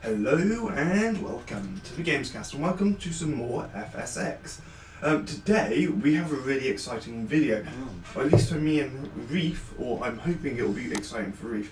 Hello and welcome to the Gamescast and welcome to some more FSX. Today we have a really exciting video, or at least for me and Reith, or I'm hoping it will be exciting for Reith.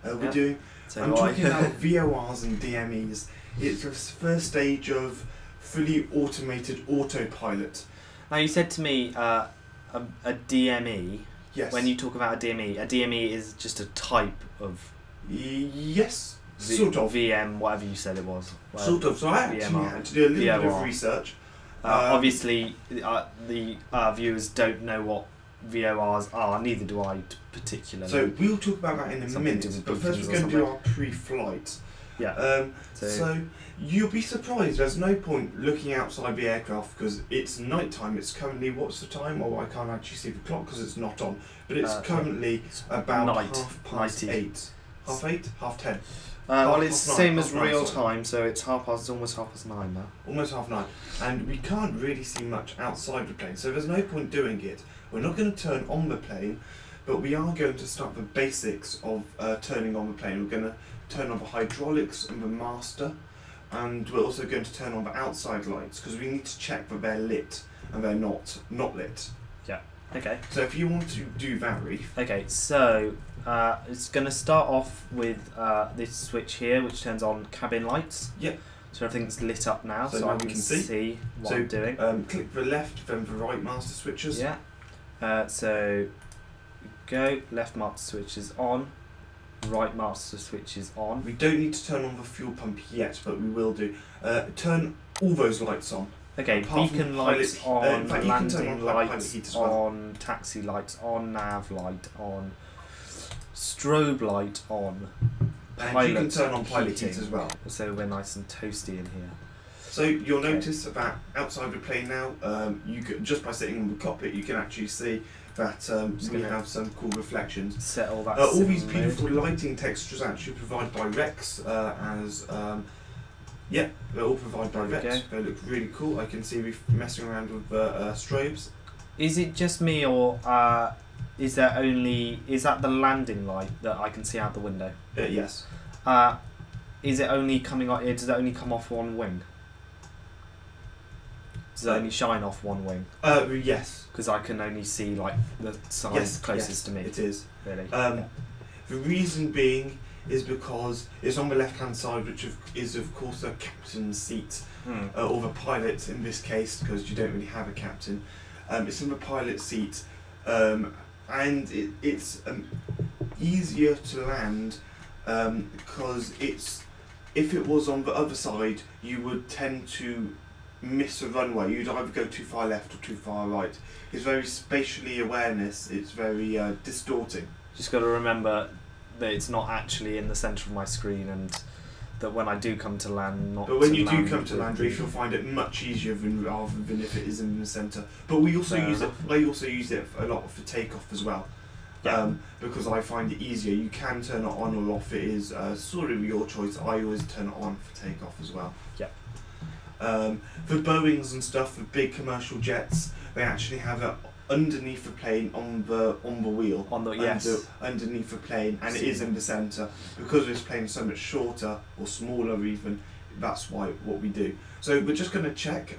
I'm talking about VORs and DMEs. It's the first stage of fully automated autopilot. Now you said to me a DME. Yes. When you talk about a DME is just a type of. Yes. Sort of. VM, whatever you said it was. Sort of. So I actually had to do a little bit of research. Obviously, the viewers don't know what VORs are, neither do I particularly. So we'll talk about that in a minute, but first we're going to do our pre-flight. Yeah. So you'll be surprised, there's no point looking outside the aircraft because it's night time. It's currently, what's the time? Oh, I can't actually see the clock because it's not on. But it's currently about 8:30. Half 8? Half 10. Well, it's the same as real time, so it's almost 9:30 now. Almost 9:30. And we can't really see much outside the plane, so there's no point doing it. We're not going to turn on the plane, but we are going to start the basics of turning on the plane. We're going to turn on the hydraulics and the master, and we're also going to turn on the outside lights, because we need to check that they're lit and they're not lit. Yeah. Okay. So if you want to do that, Reith. Okay, so it's going to start off with this switch here, which turns on cabin lights. Yep. So everything's lit up now, so now I can see what I'm doing. Click the left, then the right master switches. Yeah. So go, left master switch is on, right master switch is on. We don't need to turn on the fuel pump yet, but we will do. Turn all those lights on. Okay, beacon lights on, landing lights on, taxi lights on, nav light on, strobe light on, and you can turn on pilot heat as well. So we're nice and toasty in here. So you'll notice that outside the plane now, you could, just by sitting in the cockpit, you can actually see that we have some cool reflections. Set all that. All these beautiful lighting textures actually provided by Rex yeah, they're all provided by Reith. They look really cool. I can see we're messing around with strobes. Is it just me, or is that the landing light that I can see out the window? Yes. Is it only coming on? Does it only come off one wing? Does it only shine off one wing? Yes. Because I can only see like the side closest to me. It is. Really. The reason being is because it's on the left-hand side, which is of course a captain's seat, or the pilot in this case, because you don't really have a captain. It's in the pilot seat, and it's easier to land because if it was on the other side, you would tend to miss a runway. You'd either go too far left or too far right. It's very spatially awareness. It's very distorting. Just got to remember that it's not actually in the centre of my screen, and that when I do come to land, But when you do come to land, you'll find it much easier rather than if it is in the centre. But we also use it. I also use it a lot for takeoff as well. Yeah. Because I find it easier. You can turn it on or off. It is sort of your choice. I always turn it on for takeoff as well. Yeah. For Boeings and stuff, for big commercial jets, they actually have it underneath the plane on the wheel. Underneath the plane, and it is in the centre. Because this plane is so much shorter or smaller even, that's what we do. So we're just going to check.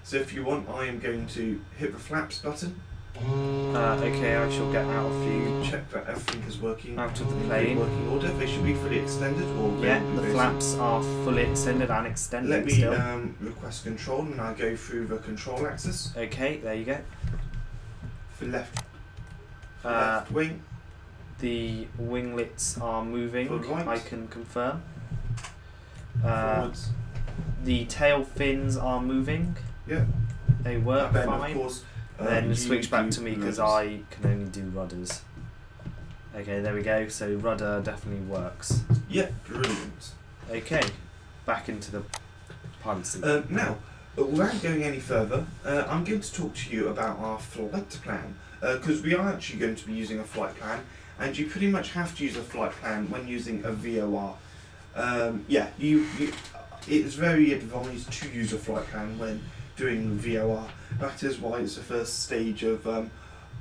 So if you want, I am going to hit the flaps button. Okay, I shall get out of view. Check that everything is working. Out of the plane. Working order. They should be fully extended. Or yeah, the flaps are fully extended and extended. Let me request control, and I'll go through the control axis. Okay, there you go. For left wing. The winglets are moving. Right. I can confirm. Forwards. The tail fins are moving. Yeah. They work fine. Of course, then switch back to me because I can only do rudders. Okay, there we go. So rudder definitely works. Yeah, brilliant. Okay, back into the pilot seat. Now, without going any further, I'm going to talk to you about our flight plan, because we are actually going to be using a flight plan, and you pretty much have to use a flight plan when using a VOR. It's very advised to use a flight plan when doing VOR. That is why it's the first stage of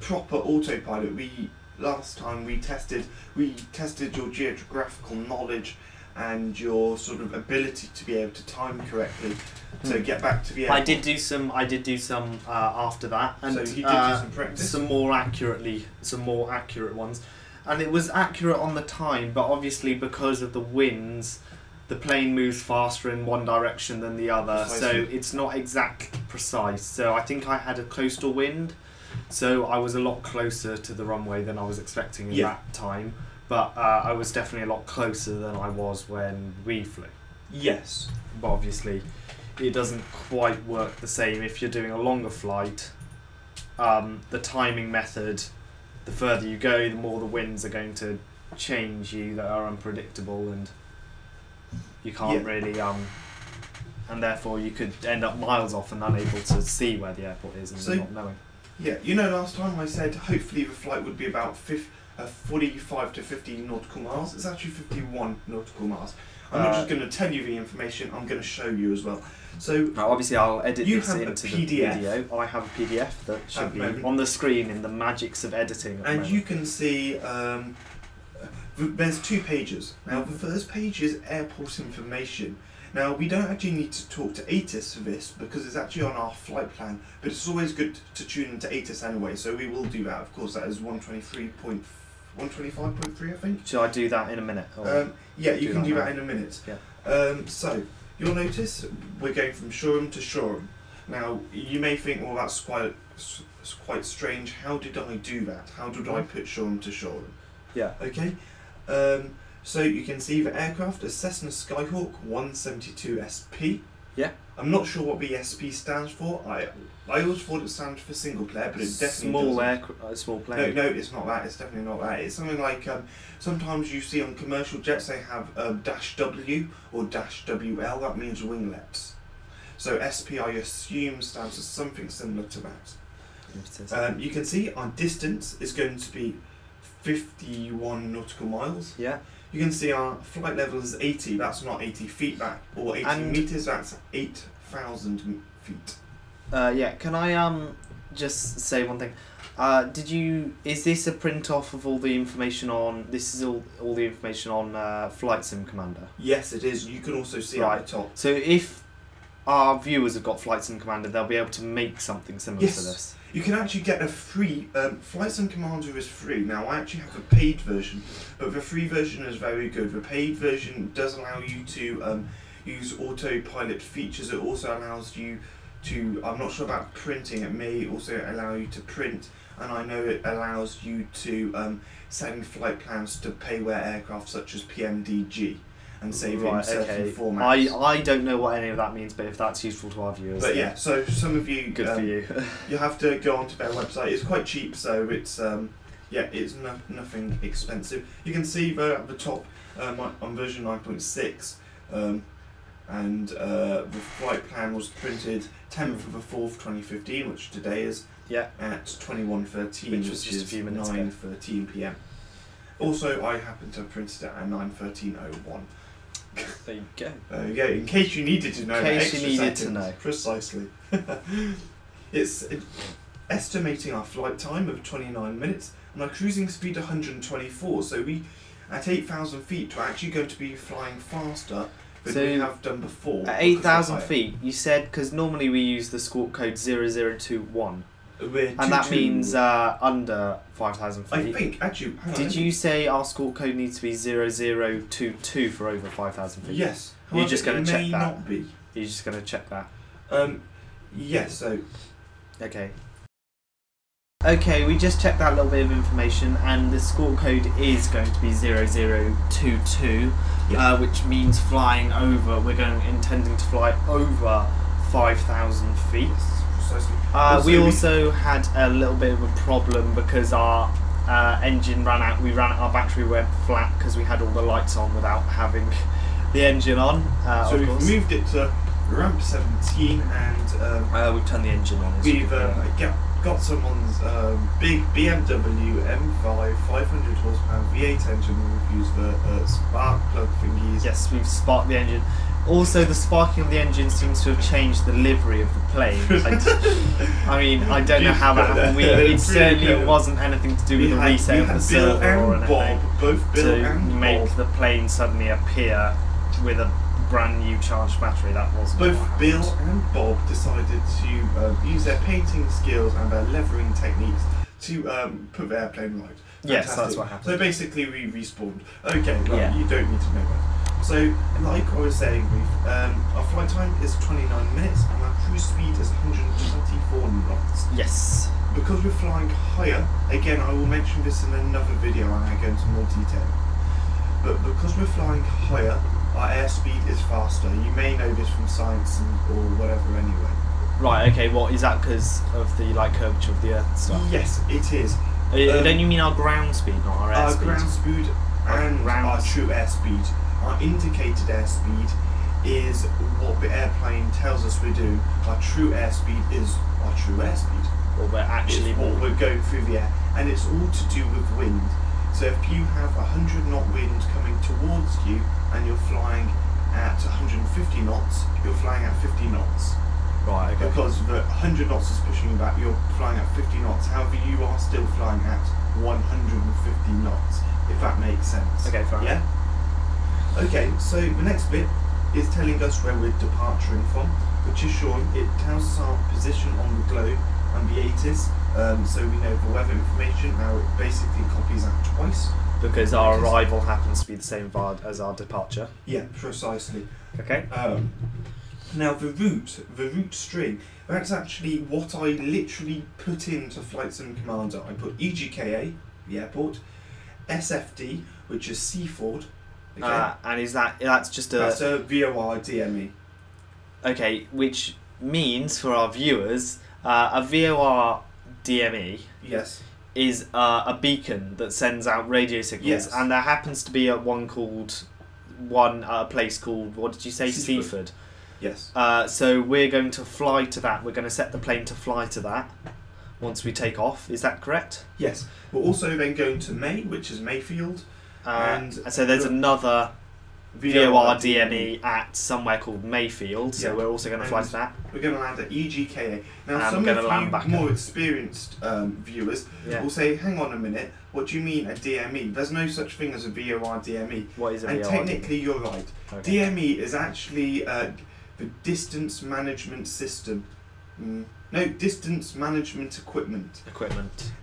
proper autopilot. Last time we tested your geographical knowledge and your sort of ability to be able to time correctly to get back to the airport. I did do some after that, and so you did do some practice. Some more accurate ones, and it was accurate on the time, but obviously because of the winds, the plane moves faster in one direction than the other, Precisely. so it's not exactly precise. So I think I had a coastal wind, so I was a lot closer to the runway than I was expecting in that time, but I was definitely a lot closer than I was when we flew. Yes. But obviously it doesn't quite work the same if you're doing a longer flight. The timing method, the further you go, the more the winds are going to change you, that are unpredictable, and you can't really and therefore you could end up miles off and unable to see where the airport is and not knowing. Yeah, you know, last time I said hopefully the flight would be about 45 to 50 nautical miles. It's actually 51 nautical miles. I'm not just going to tell you the information, I'm going to show you as well. So obviously I'll edit this into the PDF. video. I have a PDF that should be on the screen in the magics of editing. And you can see there's 2 pages. Now the first page is airport information. Now we don't actually need to talk to ATIS for this because it's actually on our flight plan, but it's always good to tune into ATIS anyway, so we will do that. Of course, that is 125.3 I think. Should I do that in a minute? Yeah, you can do that in a minute. Yeah. So you'll notice we're going from Shoreham to Shoreham. Now you may think, well, that's quite strange. How did I do that? How did I put Shoreham to Shoreham? Yeah. Okay. So you can see the aircraft is Cessna Skyhawk 172 SP. Yeah. I'm not sure what the SP stands for. I always thought it stands for single player, but it definitely doesn't. Small plane. No, it's not that. It's definitely not that. It's something like sometimes you see on commercial jets they have -W or -WL. That means winglets. So SP, I assume, stands for something similar to that. You can see our distance is going to be 51 nautical miles. Yeah. You can see our flight level is 80. That's not 80 feet back or 80 meters. That's 8,000 feet. Yeah. Can I just say one thing? Is this a print off of all the information on? This is all the information on Flight Sim Commander. Yes, it is. You can also see at the top. So if our viewers have got Flight Sim Commander, they'll be able to make something similar to this. You can actually get a free, Flight Sim Commander is free. Now I actually have a paid version, but the free version is very good. The paid version does allow you to use autopilot features. It also allows you to, I'm not sure about printing, it may also allow you to print, and I know it allows you to send flight plans to payware aircraft such as PMDG. And save in certain formats. I don't know what any of that means, but if that's useful to our viewers. But yeah, so some of you, good for you. You have to go onto their website. It's quite cheap, so it's it's nothing expensive. You can see there at the top on version 9.6, and the flight plan was printed 10th of the 4th, 2015, which today is. Yeah. At 21:13, which was just is a few minutes 9:13 p.m. Also, I happen to have printed it at 9:13:01. There you go. There you go. In case you needed to know. In case you needed to know. Precisely. It's estimating our flight time of 29 minutes and our cruising speed 124. So we, at 8,000 feet, we're actually going to be flying faster than we have done before. At 8,000 feet, you said, because normally we use the squawk code 0021. And that means under 5,000 feet. I think, actually... Did you say our squawk code needs to be 0022 for over 5,000 feet? Yes. You're just going to check that? Not be. You're just going to check that? Yes, so... Okay. Okay, we just checked that little bit of information, and the squawk code is going to be 0022, which means flying over, intending to fly over 5,000 feet. We also had a little bit of a problem because our engine ran out. Our battery went flat because we had all the lights on without having the engine on. So we've moved it to ramp 17 and we've turned the engine on. We've got someone's big BMW M5 500 horsepower V8 engine. We've used the spark plug thingies. Yes, we've sparked the engine. Also, the sparking of the engine seems to have changed the livery of the plane. I mean, I don't know how that happened. It certainly wasn't anything to do with the reset of the server or anything. Bob, both Bill to and make Bob. the plane suddenly appear with a brand new charged battery. That wasn't Both what Bill happened. and Bob decided to use their painting skills and their levering techniques to put the airplane right. Yes, Fantastic. that's what happened. So basically we respawned. Okay, well, Yeah. you don't need to know that. So, like I was saying, Reith, our flight time is 29 minutes and our cruise speed is 124 knots. Yes. Because we're flying higher, again I will mention this in another video and I go into more detail, but because we're flying higher, our airspeed is faster. You may know this from science or whatever anyway. Right, okay, what is that because of the curvature of the Earth and stuff? Yes, it is. Don't you mean our ground speed, not our Our airspeed? ground speed and our true airspeed. Our indicated airspeed is what the airplane tells us we're doing. Our true airspeed is our true airspeed. Or we're actually It's what we're going through the air, and it's all to do with wind. So if you have 100 knot wind coming towards you and you're flying at 150 knots, you're flying at 50 knots. Right, okay. Because the 100 knots is pushing you back, you're flying at 50 knots. However, you are still flying at 150 knots, if that makes sense. Okay, fine. Yeah? Okay, so the next bit is telling us where we're departing from, which is showing, it tells us our position on the globe and the 80s, so we know the weather information. Now it basically copies that twice. Because our arrival happens to be the same as our departure. Yeah, precisely. Okay. Now the route string, that's actually what I literally put into Flight Sim Commander. I put EGKA, the airport, SFD, which is Seaford. Okay. And that's just That's a VOR DME. Okay, which means for our viewers, a VOR DME Yes. is a beacon that sends out radio signals, Yes. and there happens to be a place called, what did you say, Seaford? Yes. So we're going to fly to that. We're going to set the plane to fly to that once we take off. Is that correct? Yes. We're also then going to May, which is Mayfield. And so there's another VOR DME at somewhere called Mayfield, so we're also going to fly to that. We're going to land at EGKA. Now, And some we're of gonna land you back more experienced viewers Yeah. will say, hang on a minute, what do you mean a DME? There's no such thing as a VOR DME. What is a And VOR? technically you're right. Okay. DME is actually the Distance Management System. No, Distance Management Equipment.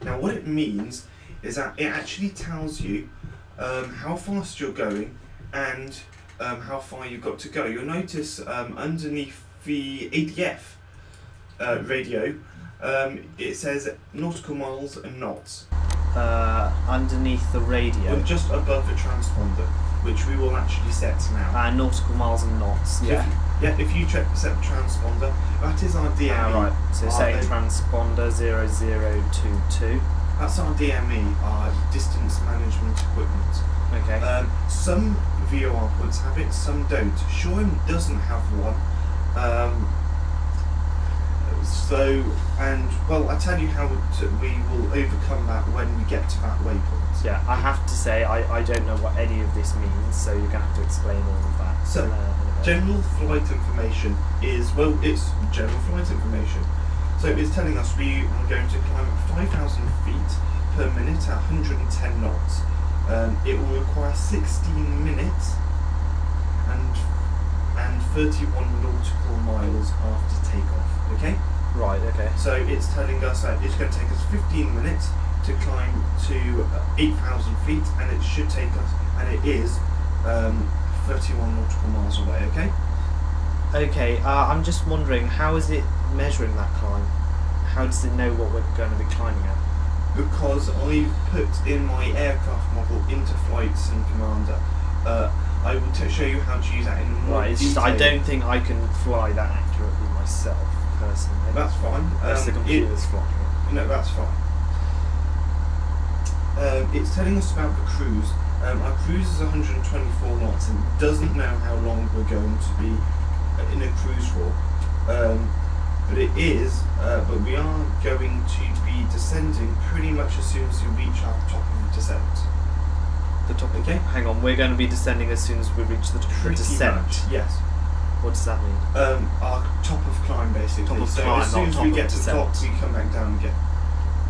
Now what it means is that it actually tells you how fast you're going and how far you've got to go. You'll notice underneath the ADF radio it says nautical miles and knots. Underneath the radio. Well, just above the transponder, which we will actually set now. Nautical miles and knots. So if you set the transponder, that is our DME. Right, so setting transponder 0022. That's our DME, our Distance Management Equipment. Okay. Some VOR pods have it, some don't. Shoreham doesn't have one. Well, I tell you how we will overcome that when we get to that waypoint. Yeah, I have to say I don't know what any of this means, so you're going to have to explain all of that. So, in a bit. general flight information is, well, it's general flight information. So it's telling us we are going to climb 5,000 feet per minute at 110 knots. It will require 16 minutes and 31 nautical miles after takeoff. Okay? Right, okay. So it's telling us that it's going to take us 15 minutes to climb to 8,000 feet, and it should take us, and it is 31 nautical miles away. Okay? Okay, I'm just wondering, how is it measuring that climb? How does it know what we're going to be climbing at? Because I've put in my aircraft model into Flight Sim Commander. I will show you how to use that in more Right, it's just, detail. I don't think I can fly that accurately myself, personally. That's fine. Unless the computer's flying it. No, that's fine. It's telling us about the cruise. Our cruise is 124 knots and doesn't know how long we're going to be in a cruise for. But it is, but we are going to be descending pretty much as soon as we reach our top of the descent. The top. Okay. Hang on, we're going to be descending as soon as we reach the top of the Pretty descent. much, yes. What does that mean? Our top of climb, basically. Top of so climb, as soon not as top we of get to the top, descent. we come back down again.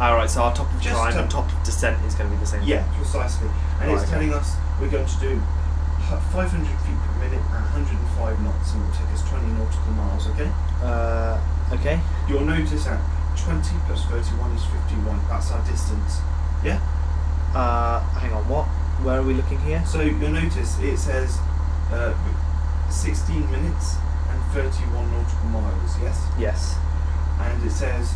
Alright, so our top of Just climb and top of descent is going to be the same. Yeah, precisely. And Right, it's okay. telling us we're going to do 500 feet per minute at 105 knots, and it will take us 20 nautical miles, okay? Okay. You'll notice that 20 plus 31 is 51. That's our distance. Yeah? Hang on, what? Where are we looking here? So you'll notice it says 16 minutes and 31 nautical miles, yes? Yes. And it says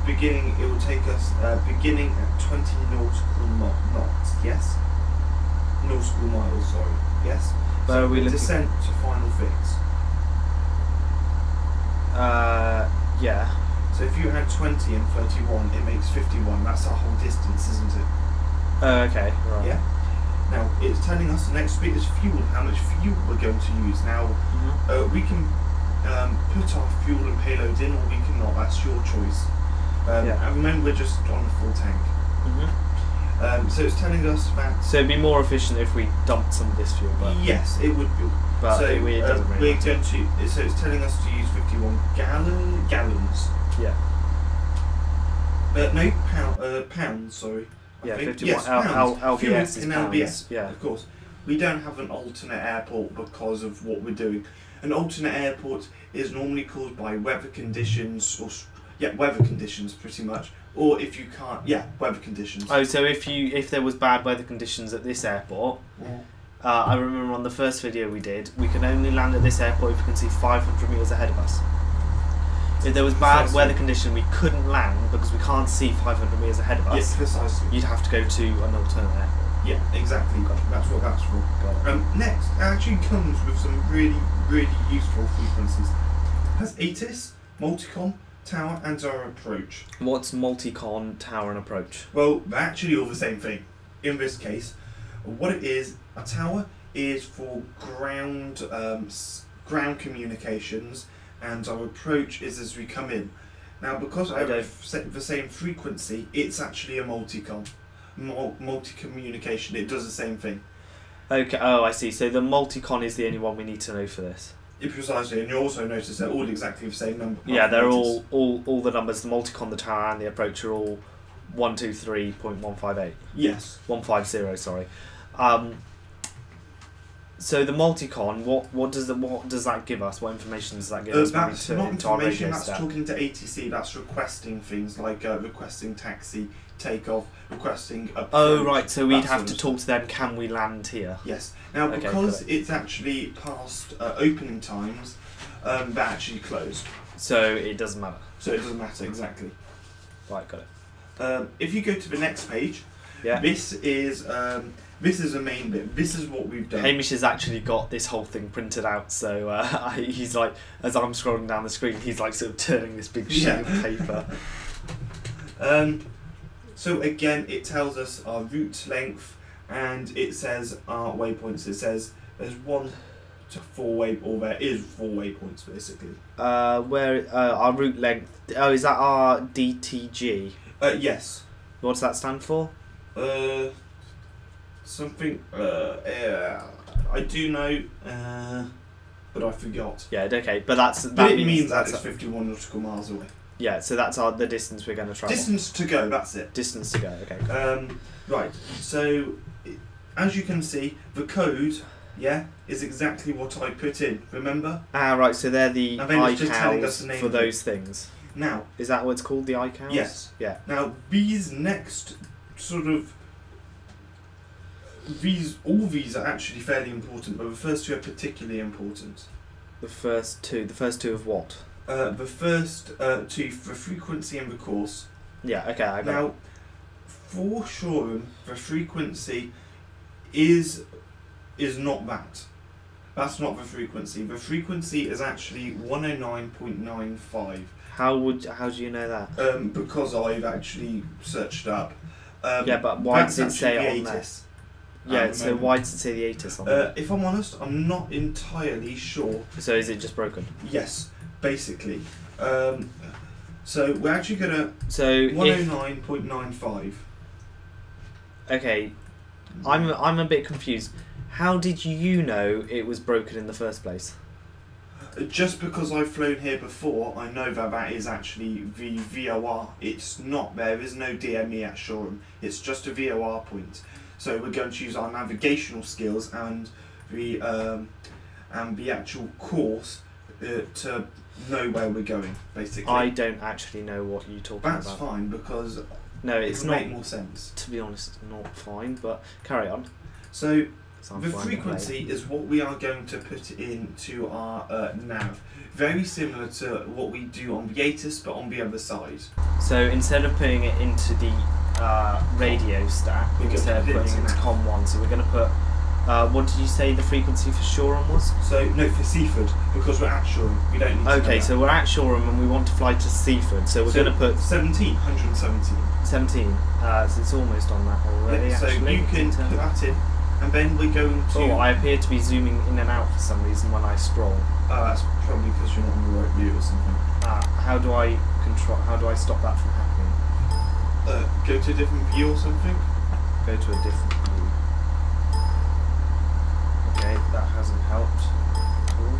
beginning, it will take us beginning at 20 nautical knots, yes? Nautical miles, sorry, yes? Where are we looking? Descent to final fix. Yeah. So if you add 20 and 31, it makes 51. That's our whole distance, isn't it? Okay, right. Yeah. Now, it's telling us the next bit is fuel, how much fuel we're going to use. Now, we can put our fuel and payload in, or we can not. That's your choice. And remember, we're just on a full tank. So it's telling us that... So it'd be more efficient if we dumped some of this fuel, but... Yes, it would be. But so it doesn't really we're going to... So it's telling us to use 51 gallons. Yeah. No, pounds, sorry. Yeah, 51 yes, pounds. LBS is in pounds. LBS, Yeah. of course. We don't have an alternate airport because of what we're doing. An alternate airport is normally caused by weather conditions, or weather conditions pretty much. Or if you can't, weather conditions. Oh, so if there was bad weather conditions at this airport, I remember on the first video we did, we can only land at this airport if we can see 500 metres ahead of us. If there was bad weather condition, we couldn't land because we can't see 500 metres ahead of us. Yes, precisely. You'd have to go to an alternate airport. Yeah, exactly. That's what that's for. Next, it actually comes with some really, really useful frequencies. It has ATIS, Multicom, Tower, and our approach. What's Multicom, Tower, and approach? Well, they're actually all the same thing. In this case, what it is, a tower is for ground communications, and our approach is as we come in. Now, because I have the same frequency, it's actually a multi-communication. It does the same thing. Okay. Oh, I see. So the multicon is the only one we need to know for this. Precisely, and you also notice they're all exactly the same number. Yeah, they're all the numbers. The multicon, the tower, and the approach are all 123.158. Yes. 150. Sorry. So the multicon, what does that give us? What information does that give us? That's not information. That's talking to ATC. That's requesting things like requesting taxi, takeoff, requesting approach. Oh right, so we'd have to talk to them. Can we land here? Yes. Now because it's actually past opening times, they're actually closed. So it doesn't matter. So it doesn't matter exactly. Right, got it. If you go to the next page, this is a main bit. This is what we've done. Hamish has actually got this whole thing printed out, so he's like, as I'm scrolling down the screen, he's like sort of turning this big sheet of paper. So again, it tells us our route length, and it says our waypoints. It says there's 1 to 4 there is 4 waypoints basically. Where our route length? Oh, is that our DTG? Yes. What does that stand for? Something. I do know, but I forgot. Yeah. Okay, but that means that it's 51 nautical miles away. Yeah, so that's the distance we're going to travel. Distance to go. That's it. Distance to go. Okay. Right. So, as you can see, the code, is exactly what I put in. Remember? Right. So they're the iCals for those things. Now, is that what it's called? The iCals? Yes. Yeah. Now, these next sort of all these are actually fairly important, but the first two are particularly important. The first two of what? The first two for frequency and the course. Yeah, okay, I got Now, for Shoreham, the frequency is not that. That's not the frequency. The frequency is actually 109.95. How do you know that? Because I've actually searched up. But why does it say it on there? Yeah, so why does it say the ATIS on there? If I'm honest, I'm not entirely sure. So is it just broken? Yes, basically. So we're actually gonna 109.95. Okay, I'm a bit confused. How did you know it was broken in the first place? Just because I've flown here before, I know that is actually the VOR. It's not. There is no DME at Shoreham. It's just a VOR point. So we're going to use our navigational skills and the actual course to know where we're going, basically. I don't actually know what you're talking about. That's fine, because no, it's it'll not. make more sense. To be honest, it's not fine, but carry on. So the frequency is what we are going to put into our nav. Very similar to what we do on the ATIS, but on the other side. So instead of putting it into the radio stack, instead of putting it into COM1, so we're going to put, what did you say the frequency for Shoreham was? So, no, for Seaford, because we're at Shoreham, we don't need to okay, so we're at Shoreham and we want to fly to Seaford, so we're going to put 117. 17, so it's almost on that already, yeah, so actually. you can put that in, and then we're going to... Oh, I appear to be zooming in and out for some reason when I scroll. Oh, that's probably because you're not on the right view or something. How do I stop that from happening? Go to a different view or something? Go to a different view. Okay, that hasn't helped. Cool.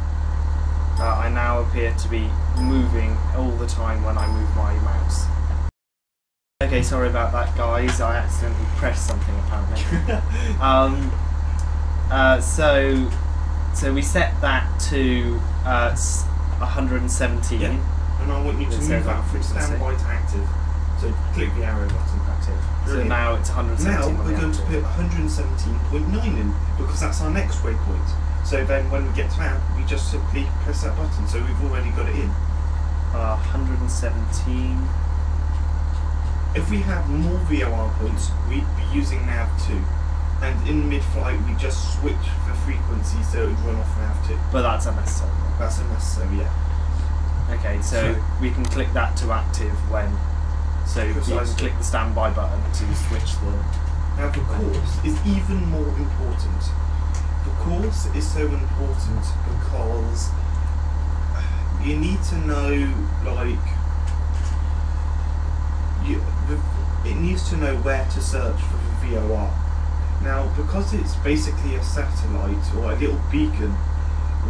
I now appear to be moving all the time when I move my mouse. Okay, sorry about that, guys. I accidentally pressed something apparently. So we set that to 117. Yeah. And I want you to move that from standby to active. So click the arrow button. Active. So now it's 117. Now we're going to put 117.9 in, because that's our next waypoint. So then when we get to that, we just simply press that button. So we've already got it in. 117. If we had more VOR points, we'd be using nav2. And in mid-flight, we just switch the frequency so it would run off nav2. But that's unnecessary. That's unnecessary, yeah. Okay, so we can click that to active when... So you can click the standby button to switch the... Now the course is even more important. The course is so important because you need to know, like... it needs to know where to search for the VOR. Now, because it's basically a satellite or a little beacon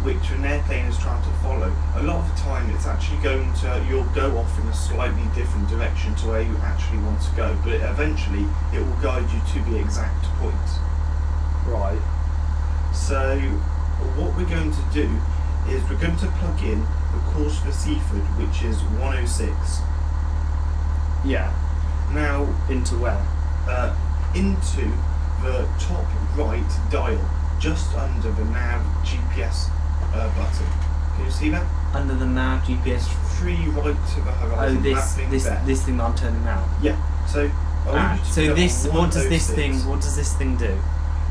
which an airplane is trying to follow, a lot of the time it's actually you'll go off in a slightly different direction to where you actually want to go, but eventually it will guide you to the exact point. Right. So what we're going to do is we're going to plug in the course for Seaford, which is 106. Yeah. Now, into where? Into the top right dial, just under the nav GPS button. Can you see that? Under the nav GPS. 3 right to the horizon. Oh, this thing that I'm turning now. Yeah. So. So this. What does this thing? What does this thing do?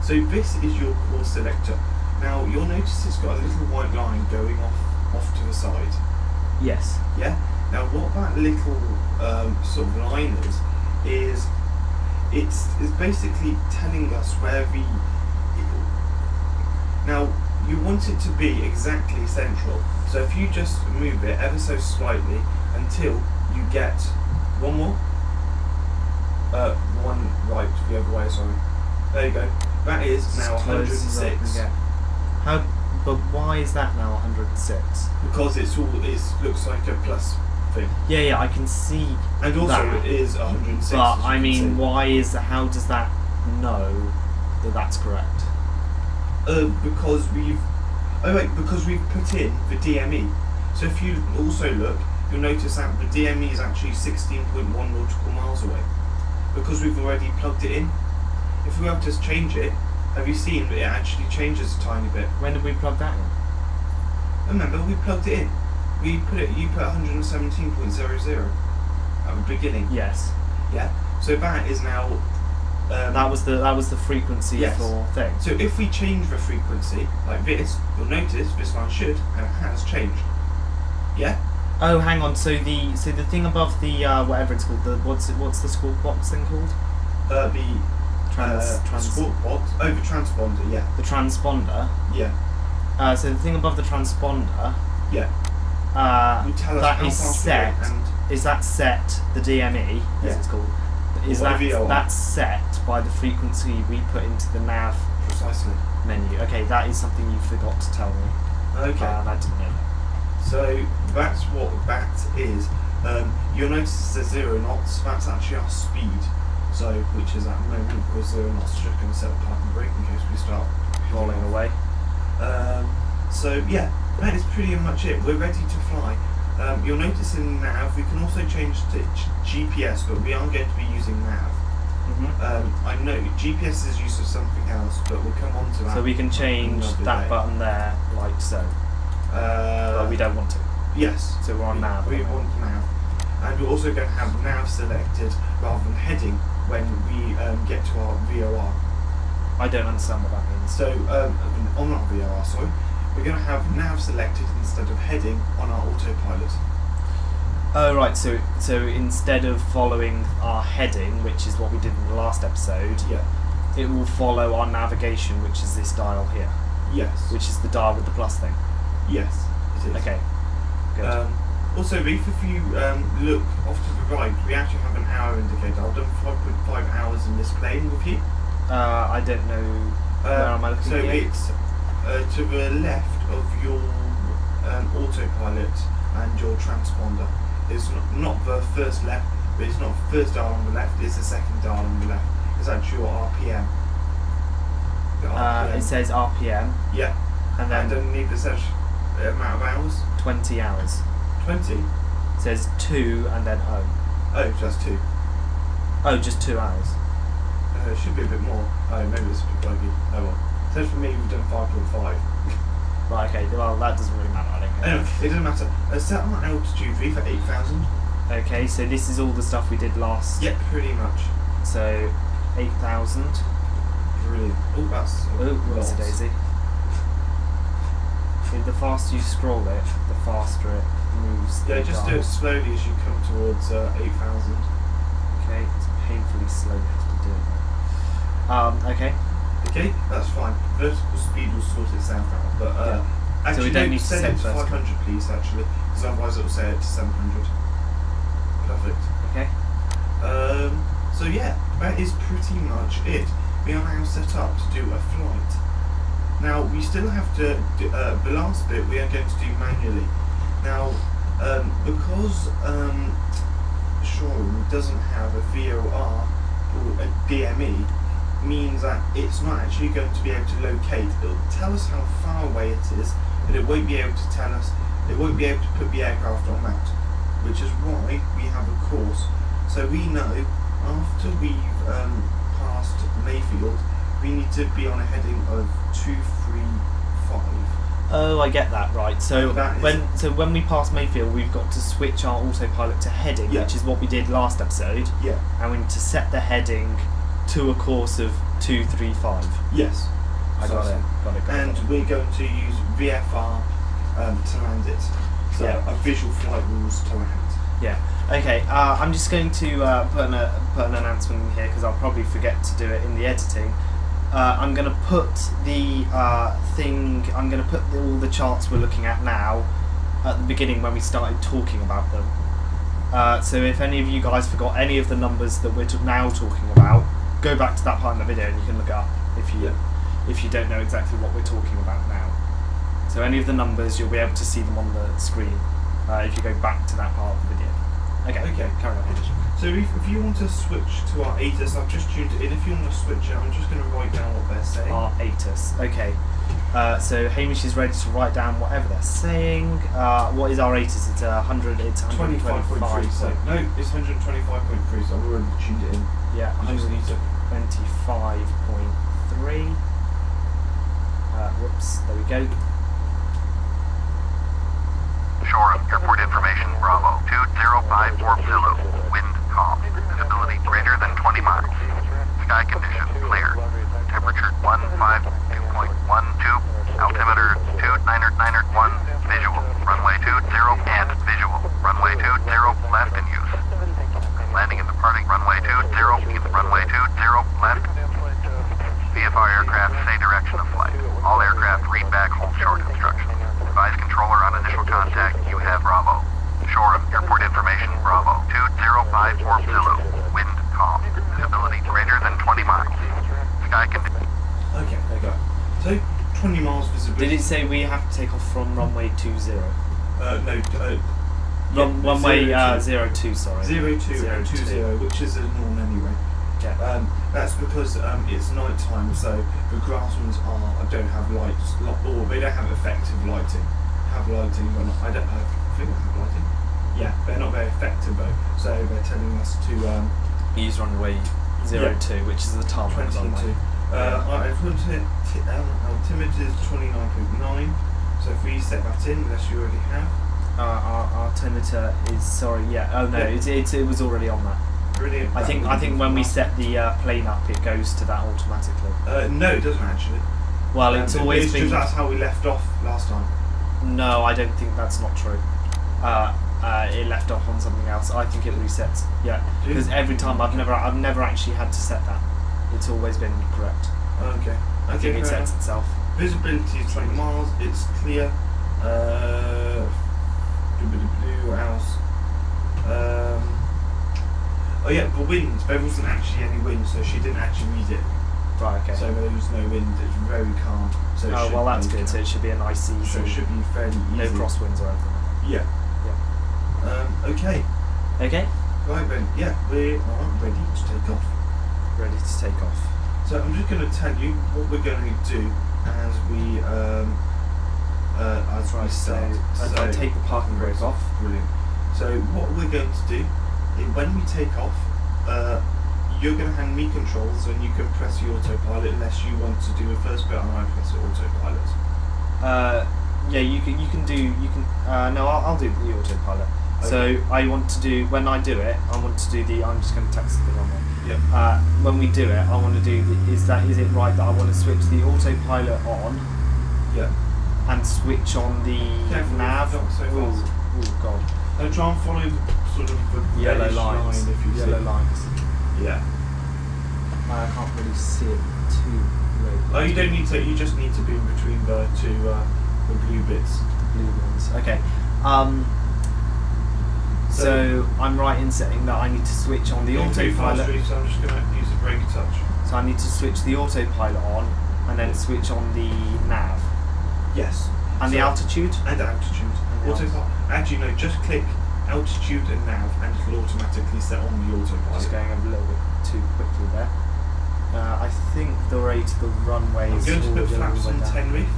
So this is your course selector. Now you'll notice it's got a little white line going off to the side. Yes. Yeah. Now what that little sort of line is it's basically telling us where the... Now you want it to be exactly central, so if you just move it ever so slightly until you get one more, one right the other way, sorry. There you go. That is now 106. How? But why is that now 106? Because it looks like a plus thing. Yeah, I can see. And also that, it is 106. But I mean, how does that know that that's correct? Because we've put in the DME. So if you also look, you'll notice that the DME is actually 16.1 nautical miles away, because we've already plugged it in. If we have to change it, have you seen it actually changes a tiny bit? When did we plug that in? Remember, we plugged it in. You put 117.00 at the beginning. Yes. Yeah. So that is now. That was the frequency for thing. So if we change the frequency like this, you'll notice this one should and it has changed. Yeah. Oh, hang on. So the thing above the whatever it's called, what's the squawk box thing called? The squawk box. Oh, the transponder. Yeah. The transponder. Yeah. So the thing above the transponder. Yeah. That is set. Is that set the DME, as it's called? Is that's set by the frequency we put into the nav menu? Okay, that is something you forgot to tell me. Okay. I didn't know that. So that's what that is. You'll notice it says 0 knots. That's actually our speed. So, which is at the moment, because they're not just going to set a parking brake in case we start rolling away. So yeah, that is pretty much it. We're ready to fly. You'll notice in nav we can also change to GPS, but we aren't going to be using nav. I know GPS is used for something else, but we'll come on to that. So we can change that button there, like so. But we don't want to. Yes. So we're on nav. We want nav. And we're also going to have nav selected rather than heading when we get to our VOR. I don't understand what that means. So, on our VOR, sorry, we're going to have nav selected instead of heading on our autopilot. Oh right, so instead of following our heading, which is what we did in the last episode, yeah, it will follow our navigation, which is this dial here. Yes. Which is the dial with the plus thing. Yes, it is. Okay, good. Also, Reith, if you look off to the right, we actually have an hour indicator. I've done 5.5 hours in this plane with you. I don't know. Where am I looking? So here? it's to the left of your autopilot and your transponder. It's not the first left, but it's not the first dial on the left, it's the second dial on the left. It's actually your RPM. It says RPM. Yeah. And then underneath it says the amount of hours. 20 hours. 20? It says 2 and then O. Oh, just 2. Oh, just 2 hours. It should be a bit more. Oh, maybe it's a bit buggy. Oh well. It says for me we've done 5.5. Right, okay, well that doesn't really matter, I don't care. Anyway, it doesn't matter. Set our altitude V for 8,000. Okay, so this is all the stuff we did last. Yep, pretty much. So, 8,000. Brilliant. Oh, that's what's a daisy? The faster you scroll it, the faster it moves. Yeah, just do it slowly as you come towards 8,000. Okay, it's painfully slow you have to do it. Okay. Okay, that's fine. Vertical speed will sort itself out, but yeah. Actually, so we don't need to set set it to 500, please. Actually, because otherwise it will set it to 700. Perfect. Okay. So yeah, that is pretty much it. We are now set up to do a flight. Now we still have to do, the last bit we are going to do manually. Now, because Shoreham doesn't have a VOR or a DME, means that it's not actually going to be able to locate. It will tell us how far away it is, but it won't be able to tell us. It won't be able to put the aircraft on that, which is why we have a course. So we know after we've passed Mayfield, we need to be on a heading of 235. Oh, I get that, right. So when we pass Mayfield, we've got to switch our autopilot to heading, which is what we did last episode. Yeah. And we need to set the heading to a course of 235. Yes. I got it. And we're going to use VFR to land it. So a visual flight rules to land. Yeah. Okay. I'm just going to put an announcement in here because I'll probably forget to do it in the editing. I'm going to put the thing. I'm going to put all the charts we're looking at now at the beginning when we started talking about them. So if any of you guys forgot any of the numbers that we're now talking about, go back to that part of the video and you can look it up if you don't know exactly what we're talking about now. So any of the numbers, you'll be able to see them on the screen if you go back to that part of the video. Okay, carry on. So if you want to switch to our ATIS, I've just tuned it in. If you want to switch it, I'm just going to write down what they're saying. Our ATIS, okay. So Hamish is ready to write down whatever they're saying. What is our ATIS? It's 100. It's 125.3. So no, it's 125.3. So I've already tuned it in. Yeah, 125.3. Whoops. There we go. Shoreham, airport information, Bravo, 2054 Zulu, wind calm, visibility greater than 20 miles, sky condition clear, temperature 152.12, altimeter 299.1, visual, runway 20 and visual, runway 20 left in use, landing and departing runway 20, keep runway 20 left, VFR aircraft say direction of flight, all aircraft read back hold short instructions. Advise controller on initial contact, you have Bravo. Shoreham, airport information, Bravo, 2054 Zulu, wind calm, visibility greater than 20 miles, sky condition. Okay, there you go. So, 20 miles visibility. Did it say we have to take off from runway 20? No, runway 02, sorry. 02 and 20, which is a norm anyway. Yeah. That's because it's night time, so the grass ones don't have lights, or they don't have effective lighting. Have lighting, but I don't know. I think they have lighting. Yeah, they're not very effective though. So they're telling us to use runway 02, which is the tarmac 22. runway. Altimeter is 29.9. So if we set that in, unless you already have. Our altimeter is it was already on that. Brilliant. I think when we set the plane up, it goes to that automatically. No, it doesn't actually. Well, it's always been. Just that's how we left off last time. No, I don't think that's not true. It left off on something else. I think it resets. Yeah, because every time I've never actually had to set that. It's always been correct. Okay. I think it sets itself. Visibility is 20 miles. It's clear. What else? Oh yeah, the wind. There wasn't actually any wind, so she didn't actually read it. Right. Okay. So there was no wind. It's very calm. So oh well, that's good. So it should be a nice sea. So it should be fairly easy. No crosswinds or anything. Yeah. Yeah. Okay. Okay. Right then. Yeah, we are ready to take off. Ready to take off. So I'm just going to tell you what we're going to do as we start. As I take the parking brake off. Brilliant. So what we're going to do is when we take off, you're going to hand me controls and you can press the autopilot unless you want to do a first bit and I press the autopilot. Yeah, you can. No, I'll do the autopilot. Okay. So I want to do when I do it. I want to do the. I'm just going to text the wrong one. Yeah. When we do it, I want to do. Is it right that I want to switch the autopilot on? Yeah. And switch on the nav. Oh god. Now try and follow the sort of the yellow lines. Line if you yellow see. lines. Yeah. I can't really see it too great. Oh, you don't need to. You just need to be in between the two the blue bits. The blue ones. Okay. So I'm right in saying that I need to switch on the autopilot. So I'm just going to use the brake touch. So I need to switch the autopilot on and then switch on the nav. Yes. And the altitude? And altitude. Autopilot. Actually, no, just click altitude and nav and it'll automatically set on the autopilot. Just going a little bit too quickly there. I think the rate of the runway is. I'm going to put flaps on 10 Reith.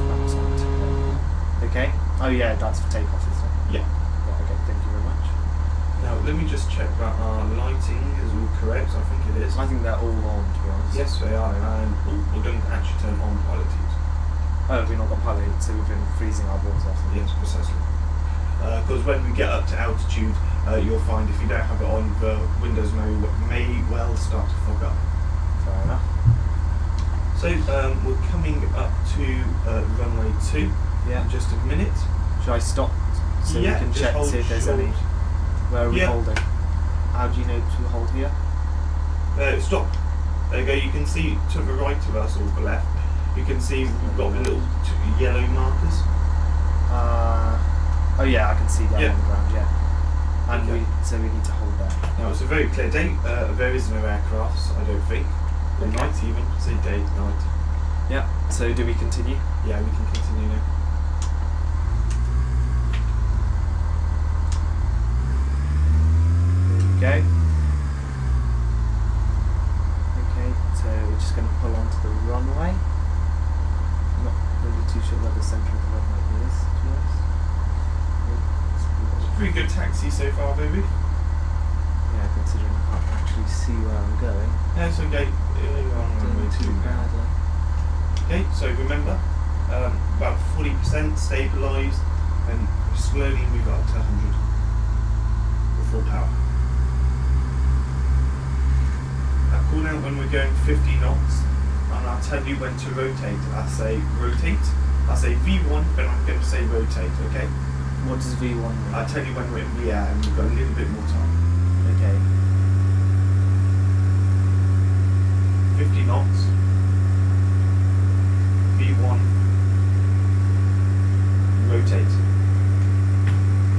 Flaps on 10. Okay. Oh yeah, that's for takeoff, isn't it? Yeah. Okay, thank you very much. Now let me just check that our lighting is all correct. I think it is. I think they're all on, to be honest. Yes, they are. And we're going to actually turn on pilot heat. Oh, we've not got pilot heat, so we've been freezing our balls off. Yes, precisely. Because when we get up to altitude, you'll find if you don't have it on, the windows may well start to fog up. Fair enough. So we're coming up to runway 2 in just a minute. Should I stop so we can check to see if there's any? Where are we holding? How do you know to hold here? Stop. There you go. You can see to the right of us or the left. You can see we've got the little yellow markers. Oh yeah, I can see that on the ground. Yeah. And okay. So we need to hold there. Now it's a very clear day. There is no aircrafts, I don't think. Or night even. Say day, night. Yeah. So do we continue? Yeah, we can continue now. There we go. Okay, so we're just going to pull onto the runway. I'm not really too sure where the centre of the runway is, to be honest. It's a pretty good taxi so far, baby. Yeah, considering I can't actually see where I'm going. Yeah, it's okay. Doing too badly. Okay, so remember, about 40% stabilised and slowly move up to 100 with full power. I'll call out when we're going 50 knots and I'll tell you when to rotate. I'll say rotate, I'll say V1, then I'm going to say rotate, okay? What does V1 mean? I'll tell you when we're in the air and we've got a little bit more time. Okay. 50 knots. V1. Rotate.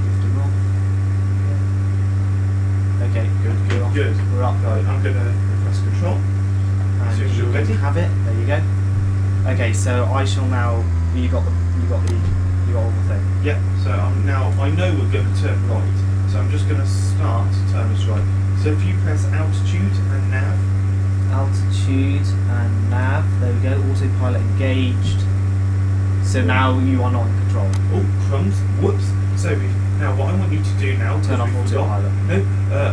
50 more. Okay, good. Good. We're up. Right, I'm going to press control. And as soon as you're ready. have it. There you go. Okay, so I shall now. You got all the thing. Yeah. So I know we're going to turn right. So I'm just going to start to turn us right. So if you press altitude and nav. Altitude and nav. There we go. Autopilot engaged. So now you are not in control. Oh, crumbs. Whoops. So now what I want you to do now. Turn off autopilot. No,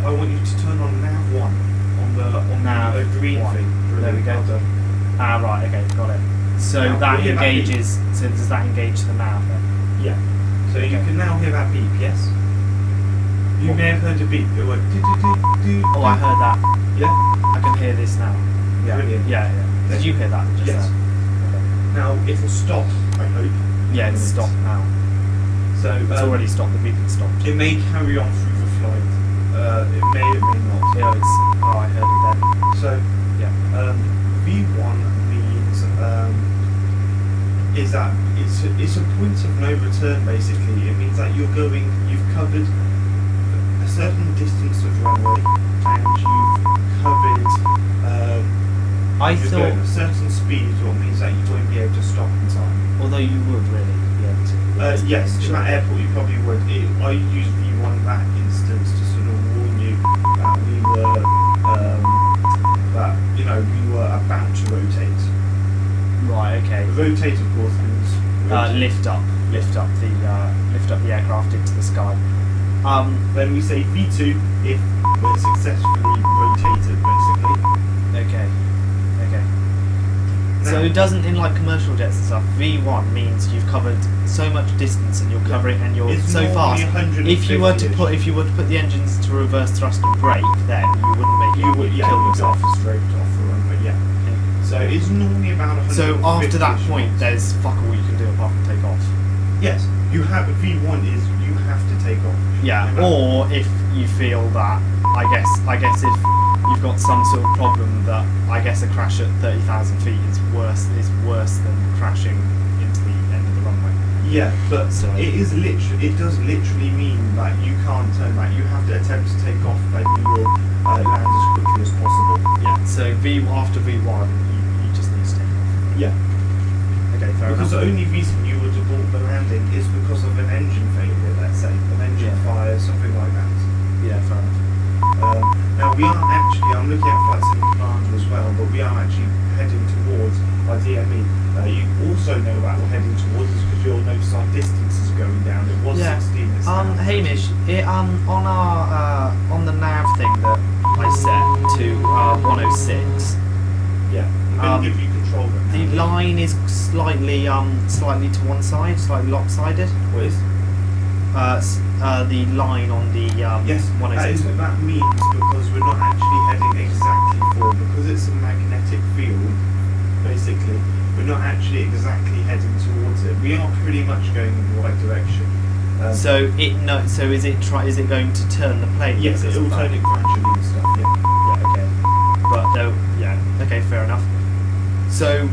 I want you to turn on nav 1 on nav the green one. thing. There we go. Ah, right. Okay, got it. So now, that engages. So does that engage the nav then? Yeah. So you can now hear that beep. Yes. You may have heard a beep. It went Oh, I heard that. Yeah. I can hear this now. Yeah. Brilliant. Yeah. Did you hear that? Just Yes. there? Now it'll stop. I hope. Yeah, it's stopped now. So It's already stopped. The beeping stopped. it may carry on through the flight. It may not. Yeah, it's. Oh, I heard it then. So Yeah. V1 means is that it's a point of no return basically. It means that you've covered a certain distance of runway and you've covered I going thought, a certain speed, or it means that you won't be able to stop in time. although you would really be able to. Yes, in that airport you probably would. I used V1 in that instance to sort of warn you that we were about to rotate. Right. Okay. Rotate, of course, means Lift up the aircraft into the sky. Then we say V2 if we're successfully rotated, basically. Okay. So it doesn't, in like commercial jets and stuff, V1 means you've covered so much distance and you're covering and you're It's so fast. If you were to put the engines to reverse thrust and brake, then you wouldn't make you would kill yourself. straight off the runway, yeah. So it's normally about 150. So after that point, knots. there's fuck all you can do apart from take off. Yes, you have V1 is you have to take off. Yeah, or if you feel that, I guess if you've got some sort of problem that I guess a crash at 30,000 feet is worse than crashing into the end of the runway. Yeah, but So- it does literally mean that you can't turn back. You have to attempt to take off, and you will land as quickly as possible. Yeah. So after V1, you just need to take off. Yeah. Okay, fair Because the enough. only reason you would abort the landing is because of an engine failure, let's say, an engine Yeah. fire, something like that. Yeah, fair enough. Now we are actually, I'm looking at Flight Sim Commander as well, but we are actually heading towards our DME. You also know that we're heading towards is because your notified distance is going down. It was 16. It's now 13. Hamish, on the nav thing that I set to 106, Yeah, I'm going to give you control of it. the line is slightly to one side, slightly lopsided. What is? The line on the Yes, that 106. is what that means, because we're not actually heading exactly forward, because it's a magnetic field, basically. We're not actually exactly heading towards it. We are pretty much going in the right direction. So is it going to turn the plane? Yes, because it will of that? turn it gradually and stuff, yeah. Yeah, okay. But no, yeah, okay, fair enough. So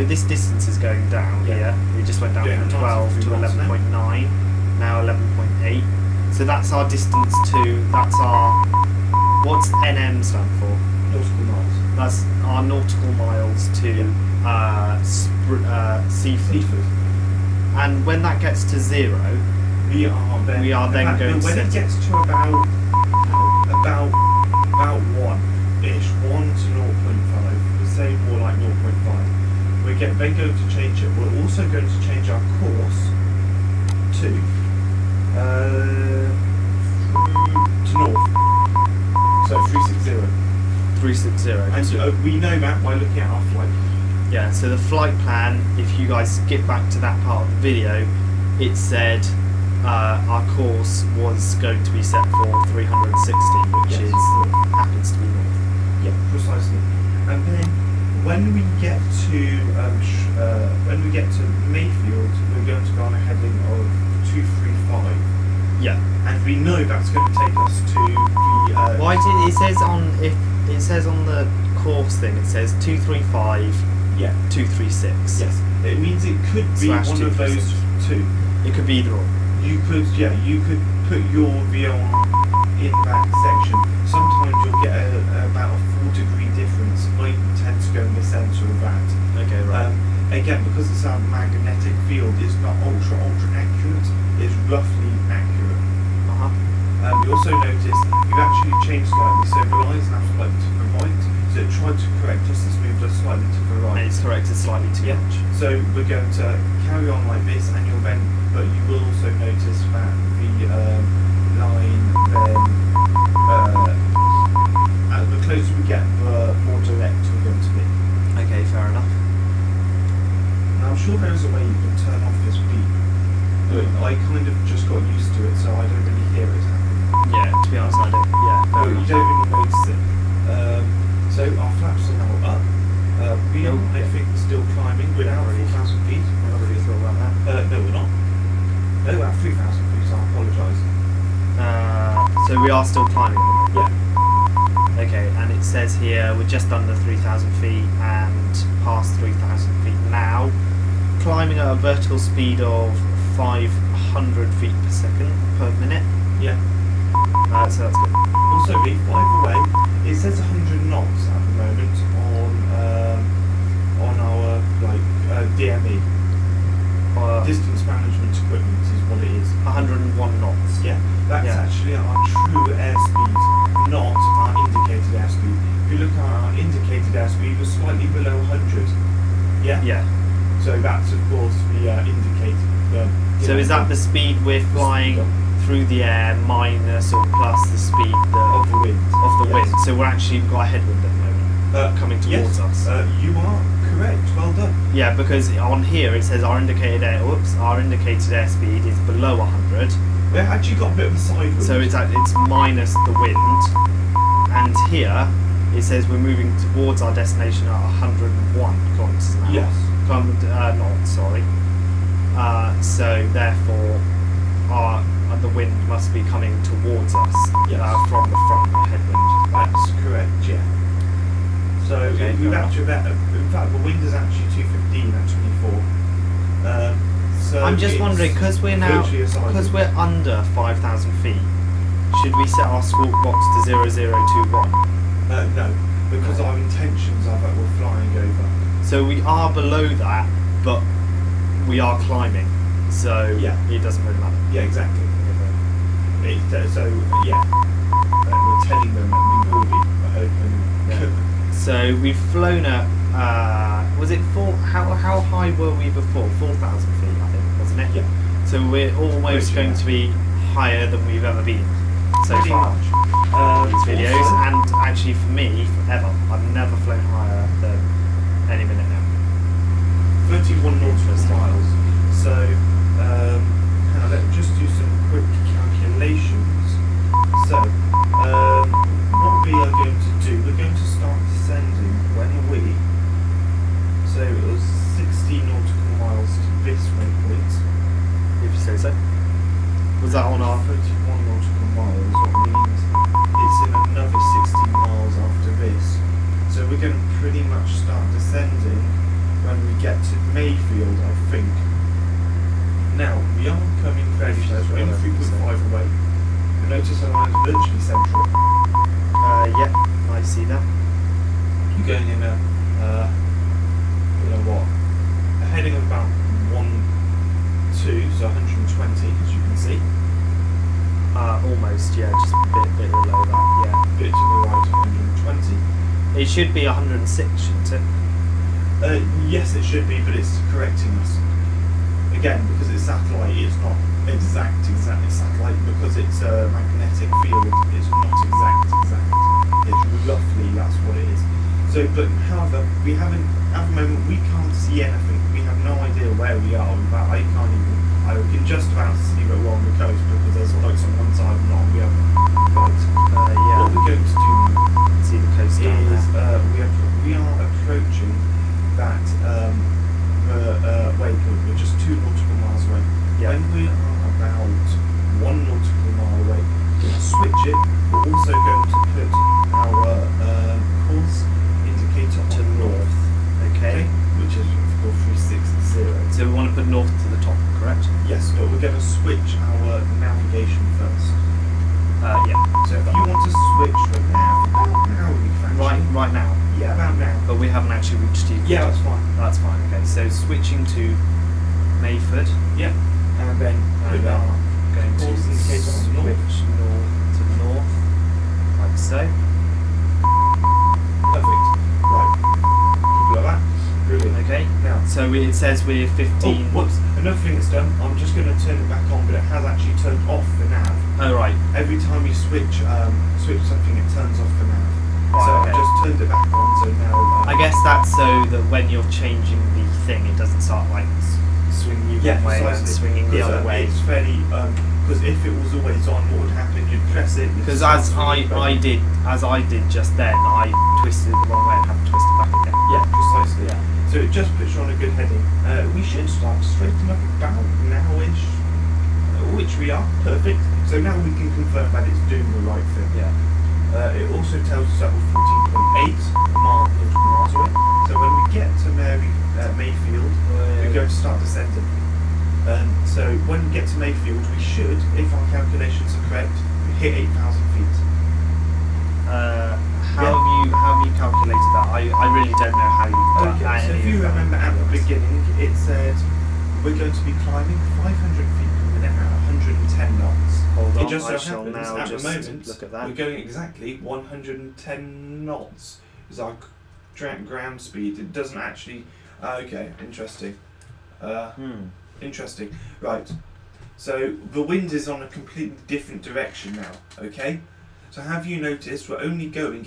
this distance is going down here. We just went down Yeah, from 12 to 11.9, now 11.8. So that's our distance what's NM stand for? Nautical miles. That's our nautical miles to Seaford. And when that gets to 0, We are then going to when it set gets to about 1-ish, 1 to 0.5, we say more like 0.5. We're then going to change it. We're also going to change our course to north. So 360. 360. And we know that by looking at our flight. Yeah, so the flight plan, if you guys skip back to that part of the video, it said our course was going to be set for 360, which Yes. happens to be north. Yeah, precisely. And then when we get to Mayfield, we're going to go on a heading of 235. Yeah. And we know that's going to take us to the. Why did it says on the course thing? It says 235. Yeah. 236. Yes. It means it could be Slash one of those 236. two. It could be either or. You could put your VOR in that section. Sometimes you'll get about a 4-degree difference. I tend to go in the centre of that. Okay, right. Again, because it's a magnetic field, it's not ultra accurate. It's roughly accurate. You also notice you've actually changed slightly, so the line's now slightly to the right, so it tried to correct us as moved us slightly to the right. And it's corrected slightly too much. So we're going to carry on like this, and you'll then, but you will also notice that the line then, the closer we get, the more direct we're going to be. Okay, fair enough. Now I'm sure there is a way you can turn off this beep, but I kind of just got used to it, so I don't really hear it happen. Yeah, to be honest, I don't. Yeah, fair You enough. don't really notice it. So our flaps are now up. We are, I think, still climbing. We're now at 4,000 feet. I not really thought about that. No, we're not. No, we're at 3,000 feet, so I apologise. So we are still climbing at the moment. Yeah. Okay, and it says here we're just under 3,000 feet and past 3,000 feet now, climbing at a vertical speed of 500 feet per second per minute. Yeah. So that's good. Also, Reith, by the way, it says 100 knots at the moment on our DME. Distance management equipment is what it is. 101 knots. Yeah, that's Yeah. actually our true airspeed, not our indicated airspeed. If you look at our indicated airspeed, we're slightly below 100. Yeah? Yeah. So that's, of course, the indicated. So is that the speed we're flying through the air minus or plus the speed of the wind? Of the Yes. wind. So we're actually got a headwind at the moment coming towards us. You are correct. Well done. Yeah, because on here it says our indicated airspeed is below 100. We actually got a bit of a side wind. So it's minus the wind, and here it says we're moving towards our destination at 101 kilometers an hour. Yes. Knots, sorry. So therefore, the wind must be coming towards us from the front, the headwind. That's correct. Yeah. So Okay, we've fair actually, in fact, the wind is actually 215 at 24. So I'm just wondering, because we're under 5,000 feet, should we set our squawk box to 0021? No, because our intentions are that we're flying over. So we are below that, but we are climbing. So it doesn't really matter. Yeah, exactly. We're telling them that we will be. So we've flown at, was it how high were we before? 4,000 feet, I think, wasn't it? Yeah. So we're almost going to be higher than we've ever been so far. These videos, and actually for me, forever, I've never flown higher than any minute now. 31 nautical miles. So now let's just do some quick calculations. So what we are going to do, we're going to start descending when we. So it was 60 nautical miles to this waypoint. If you say so. Was that on our 31 nautical miles? What means it's in another 60 miles after this. So we're going to pretty much start descending when we get to Mayfield, I think. Now we are coming fairly close. We're only 3.5 away. You notice the line's virtually central. yeah, I see that. You're going in a heading of about 1-2, so 120, as you can see. Almost, yeah, just a bit below that, yeah. Bit to the right, 120. It should be 106, shouldn't it? Yes, it should be, but it's correcting us. Again, because it's satellite, it's not exact. It's satellite because it's a magnetic field. It's not exact. It's roughly, that's what it is. So, but however, we haven't, at the moment, we can't see anything. We have no idea where we are. In fact, I can just about see that we're on the coast because there's lights on one side and not on the other. But yeah. what we're going to do now see the coast down there. we are approaching that waypoint. We're just 2 nautical miles away. Yeah. When we are about 1 nautical mile away, we're going to switch it. We're also going to put our course indicator To on north. Okay. which is of course 360. So we want to put north to the top, correct? Yes, but we're going to switch our navigation first. Yeah. So if you want to switch the nav, about now we can Right now. Yeah, about now. But we haven't actually reached you. Yeah, that's fine. That's fine. Okay. So switching to Mayford. Yeah, and then put our going to course indicator on north. switch north. so. Perfect. Right. Keep it like that. Brilliant. Okay. Now, so it says we're 15. Oh, whoops. Another thing it's done, I'm just going to turn it back on, but it has actually turned off the nav. Oh, right. Every time you switch something, it turns off the nav. Right, so okay. I've just turned it back on, so now... I guess that's so that when you're changing the thing, it doesn't start like swinging you one way and swinging the other way. It's fairly... because if it was always on, what would happen? You'd press it... Because as I did just then, I twisted it the wrong way and had to twist it back again. Yeah, precisely. Yeah. So it just puts you on a good heading. We should start to straighten up about now-ish, which we are. Perfect. So now we can confirm that it's doing the right thing. Yeah. It also tells us that we're 14.8 miles away. So when we get to Mayfield, we're going to start descending. So when we get to Mayfield, we should, if our calculations are correct, hit 8,000 feet. How have you calculated that? I really don't know how you've done that. So if you remember at the beginning, it said we're going to be climbing 500 feet per minute at 110 knots. Hold on, it just I so shall happens now at just the moment look at that. we're going exactly 110 knots is our ground speed. It doesn't actually... okay, interesting. Interesting. Right. So the wind is on a completely different direction now, okay? So have you noticed we're only going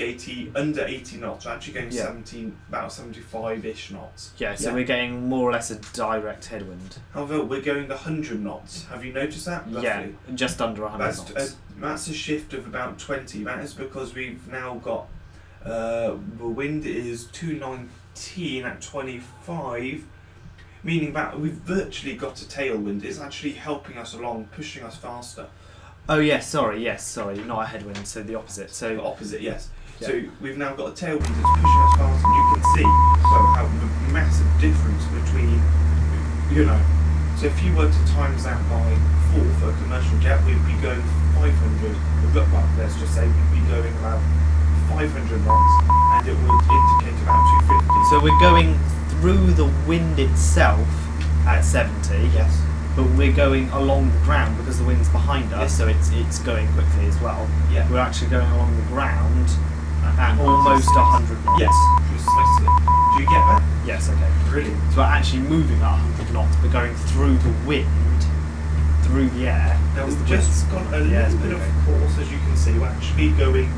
under 80 knots, we're actually going 17, about 75-ish knots. Yeah, so we're getting more or less a direct headwind. However, we're going 100 knots. Have you noticed that? Roughly? Yeah, just under 100 knots. That's a shift of about 20. That is because we've now got, the wind is 219 at 25, meaning that we've virtually got a tailwind. It's actually helping us along, pushing us faster. Oh yes, sorry, not a headwind, so the opposite. So the opposite, yes. Yeah. So we've now got a tailwind that's pushing us faster, and you can see how the massive difference between, so if you were to times that by 4 for a commercial jet, we'd be going 500, well, let's just say we'd be going about 500 knots, and it would indicate about 250. So we're going through the wind itself at 70. Yes. But we're going along the ground because the wind's behind us, so it's going quickly as well. Yeah. We're actually going along the ground at almost 100 knots. Yes, precisely. Do you get that? Yes, okay. Brilliant. So we're actually moving at 100 knots, but going through the wind, through the air. Now we've just got a little bit of course, as you can see. We're actually going,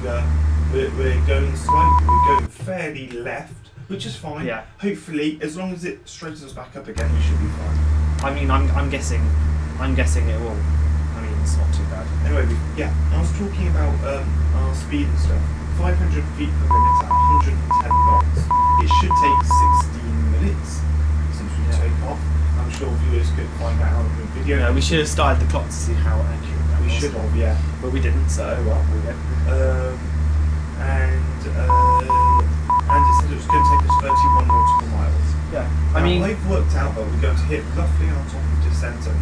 we're going slightly, we're going fairly left, which is fine. Yeah. Hopefully, as long as it straightens us back up again, we should be fine. I mean, I'm guessing it will. I mean, it's not too bad. Anyway, I was talking about our speed and stuff. 500 feet per minute at 110 knots. It should take 16 minutes since we take off. I'm sure viewers could find that out in the video. Yeah, we should have started the clock to see how accurate that was. We should have, yeah. But we didn't, so well, we go. And it said it was going to take us 31 nautical miles. Yeah. I mean, they've worked out that we're going to hit roughly on top of descent, and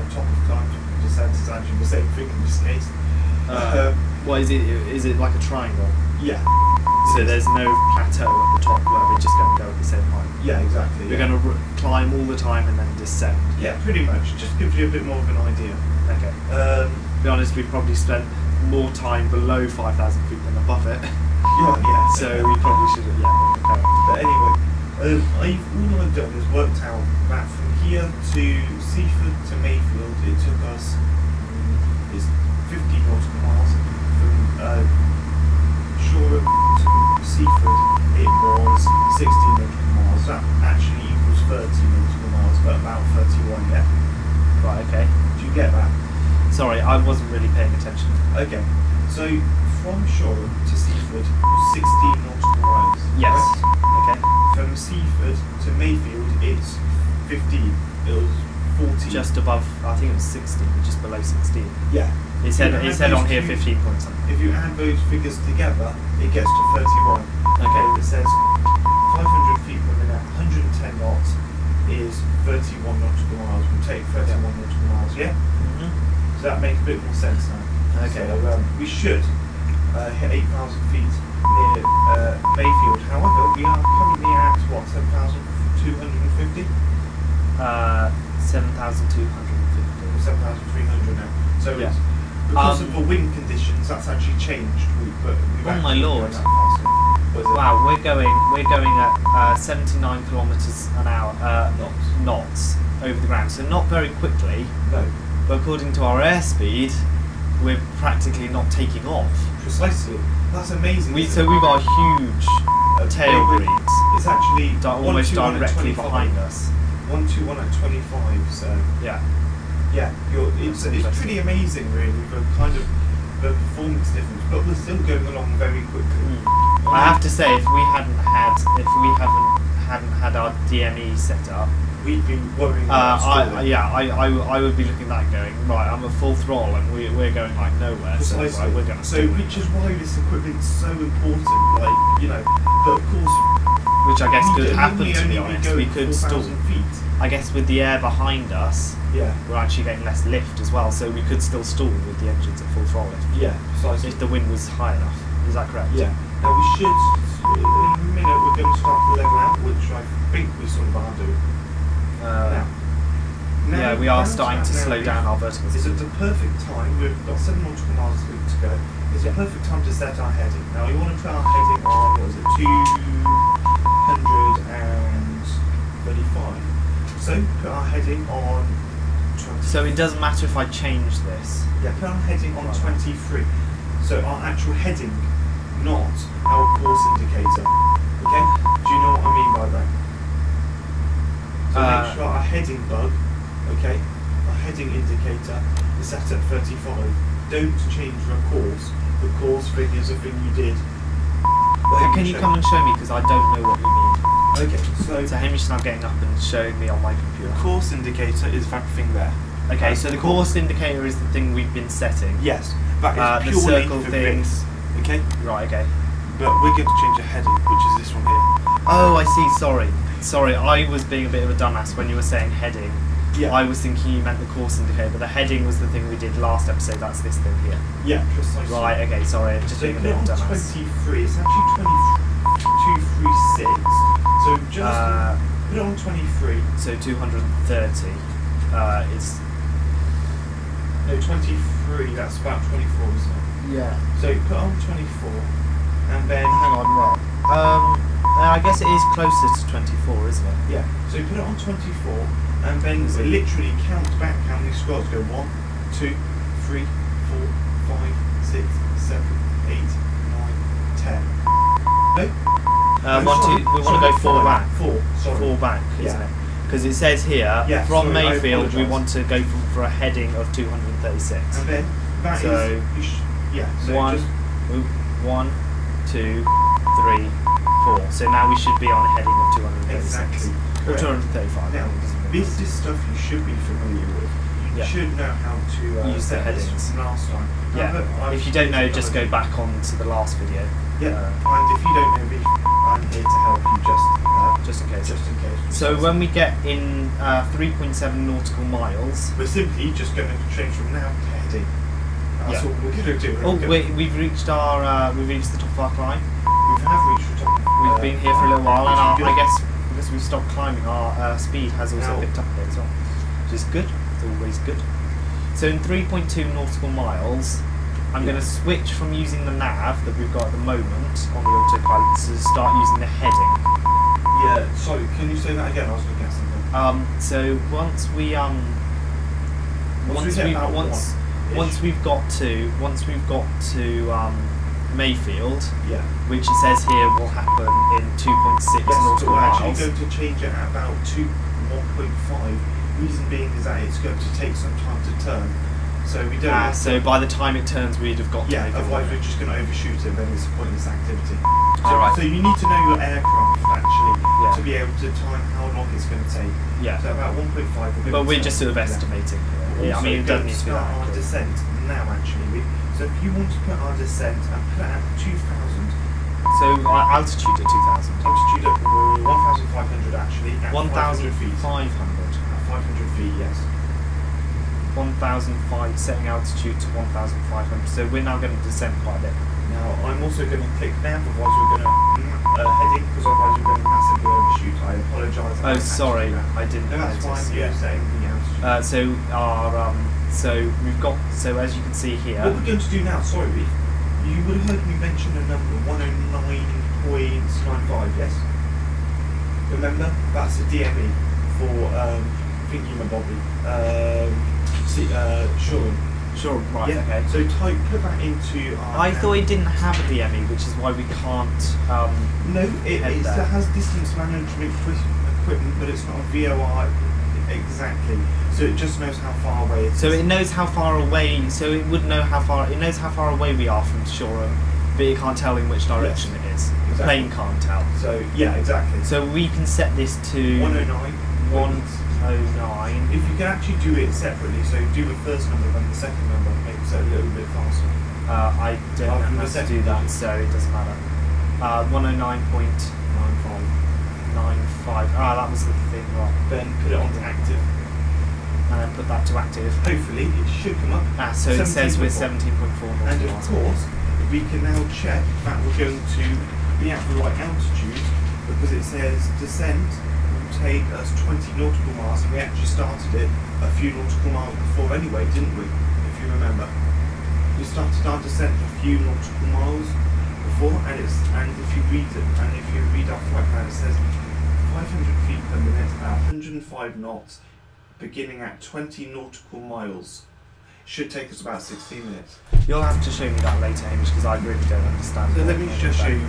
top of climb, top of descent is actually the same thing in this case. What is it? Is it like a triangle? Yeah. So there's no plateau at the top where we're just going to go at the same height. Yeah, exactly. We're going to climb all the time and then descend. Yeah, pretty much. Just gives you a bit more of an idea. Okay. To be honest, we've probably spent more time below 5,000 feet than above it. Yeah. So we probably should have, okay. But anyway, all I've done is worked out that from here to Seaford to Mayfield, it took us is 50 nautical miles. From Shore to Seaford, it was 60 nautical miles. That actually equals 30 nautical miles, but about 31, yeah. Right, okay. Do you get that? Sorry, I wasn't really paying attention. Okay, so from Shore to Seaford, 16 nautical miles. Yes. Right? Okay. From Seaford to Mayfield, it's 15. It was 40. Just above, I think it was 16, just below 16. Yeah. It said on here 15 point something. If you add those figures together, it gets to 31. Okay. It says 500 feet per minute, 110 knots is 31 nautical miles. We'll take 31 nautical miles, yeah? So that makes a bit more sense now. Okay. So we should hit 8,000 feet near Mayfield. However, we are currently at, what, 7,250? 7,250. Or 7,300 now. So it's Because of the wind conditions, that's actually changed. Oh my lord! Wow, Wow, we're going at 79 kilometers an hour knots over the ground, so not very quickly. No. But according to our airspeed, we're practically not taking off. Precisely. That's amazing. So we've got a huge tail breeze. It's actually almost directly behind us. 121 at 25. So yeah, it's pretty amazing, really, the kind of the performance difference. But we're still going along very quickly. I have to say, if we hadn't had our DME set up, we'd be worrying about I would be looking at that going, right, I'm at full throttle and we're going like nowhere. Precisely. So we're going to which is why this equipment's so important, like, you know, but of course, which I guess could happen, to be honest. We could 4,000 stall. feet. I guess with the air behind us, we're actually getting less lift as well, so we could still stall with the engines at full throttle if the wind was high enough. Is that correct? Yeah. Now we should, in a minute, we're going to start to level out, which I think we sort of are doing. Now, we are starting to slow down our vertical speed. It's at the perfect time. We've got 7 nautical miles to go. It's the perfect time to set our heading. Now, we want to put our heading on, what was it, 235. So, put our heading on 20. So it doesn't matter if I change this? Yeah, put our heading on 23. So, our actual heading, not our course indicator. Okay? Do you know what I mean by that? So make sure our heading bug, okay, our heading indicator is set at 35. Don't change the course. The course thing is a thing you did. Can you come and show me, because I don't know what you mean. Okay, so Hamish is now getting up and showing me on my computer. The course indicator is that thing there. Okay, so the course indicator is the thing we've been setting. Yes, that is the purely circle for thing. this. Okay? Right, okay. But we're going to change the heading, which is this one here. Oh, I see, sorry, I was being a bit of a dumbass when you were saying heading. Yeah. I was thinking you meant the course indicator, but the heading was the thing we did last episode, that's this thing here. Yeah, precisely. Right, okay, sorry, just being a bit of a dumbass. 23, it's actually 2236. So just put it on 23. So 230 is... No, 23, that's about 24, isn't it? Yeah. So put on 24, and then... Hang on, right. I guess it is closer to 24, isn't it? Yeah. So put it on 24, and then literally count back how many scrolls go. 1, 2, 3, 4, 5, 6, 7, 8, 9, 10. No? We want to go 4 back. 4, sorry. 4 back, isn't it? Because it says here, from Mayfield, we want to go for a heading of 236. And then that so so 1, 2, 3, 4. So now we should be on a heading of 236. Exactly. Or 235. Now, this is stuff you should be familiar with. You should know how to use the headings from last time. Yeah. If you don't know, just go back on to the last video. Yeah. And if you don't know me, I'm here to help you just in case. Just in case. So when we get in 3.7 nautical miles, we're simply just going to change from now to heading. That's what we're going to do. Oh wait, we've reached the top of our climb. We have reached the top. We've been here for a little while, and I guess because we've stopped climbing, our speed has also picked up a bit as well, which is good. It's always good. So in 3.2 nautical miles, I'm going to switch from using the nav that we've got at the moment on the autopilot to start using the heading. Yeah, sorry, can you say that again? I was looking at something. So once we've got to Mayfield, which it says here will happen in 2.6 nautical miles. We're actually going to change it at about 1.5. Reason being is that it's going to take some time to turn. So we don't. So by the time it turns, we'd have got. Yeah. Otherwise, we're just going to overshoot it. Then it's a pointless activity. So you need to know your aircraft actually to be able to time how long it's going to take. Yeah. So about 1.5. But we're just sort of estimating. Yeah. I mean, it doesn't need to be that our descent now actually. So if you want to put our descent and put it at 2,000. So our altitude at 2,000. Altitude at 1,500 actually. 1,500 feet. 500 feet, yes. 1,005, setting altitude to 1,500. So we're now going to descend quite a bit. Now I'm also going to click nav, otherwise we're going to heading, because otherwise we're going to massively overshoot. I apologise. Oh, sorry, I didn't. No, that's fine. Yeah, setting the altitude. So as you can see here. What we're going to do now, sorry, Reith, you would have heard me mention the number 109.95, yes? Remember? That's a DME for thingy my bobby. Sure, right, yeah. okay. So put that into our I thought it didn't have a DME, which is why we can't no, it has distance management equipment, but it's not a VOR exactly. So it just knows how far away it is. So it knows how far away, so it would know how far, it knows how far away we are from Shoreham, but it can't tell in which direction it is. Exactly. The plane can't tell. So, yeah, exactly. So we can set this to 109. 109. If you can actually do it separately, so do the first number and the second number, makes it a little bit faster. I don't know how to do that, so it doesn't matter. 109.95. That was the thing, right. Then put it onto active. And then put that to active. Hopefully it should come up. So it says we're 17.4. And of course, we can now check that we're going to be at the right altitude, because it says descent will take us 20 nautical miles, and we actually started it a few nautical miles before anyway, didn't we? If you remember. We started our descent a few nautical miles before, and if you read our flight plan, it says 500 feet per minute at 105 knots, beginning at 20 nautical miles. Should take us about 16 minutes. You'll have to show me that later, Hamish, because I really don't understand. So let me just show you.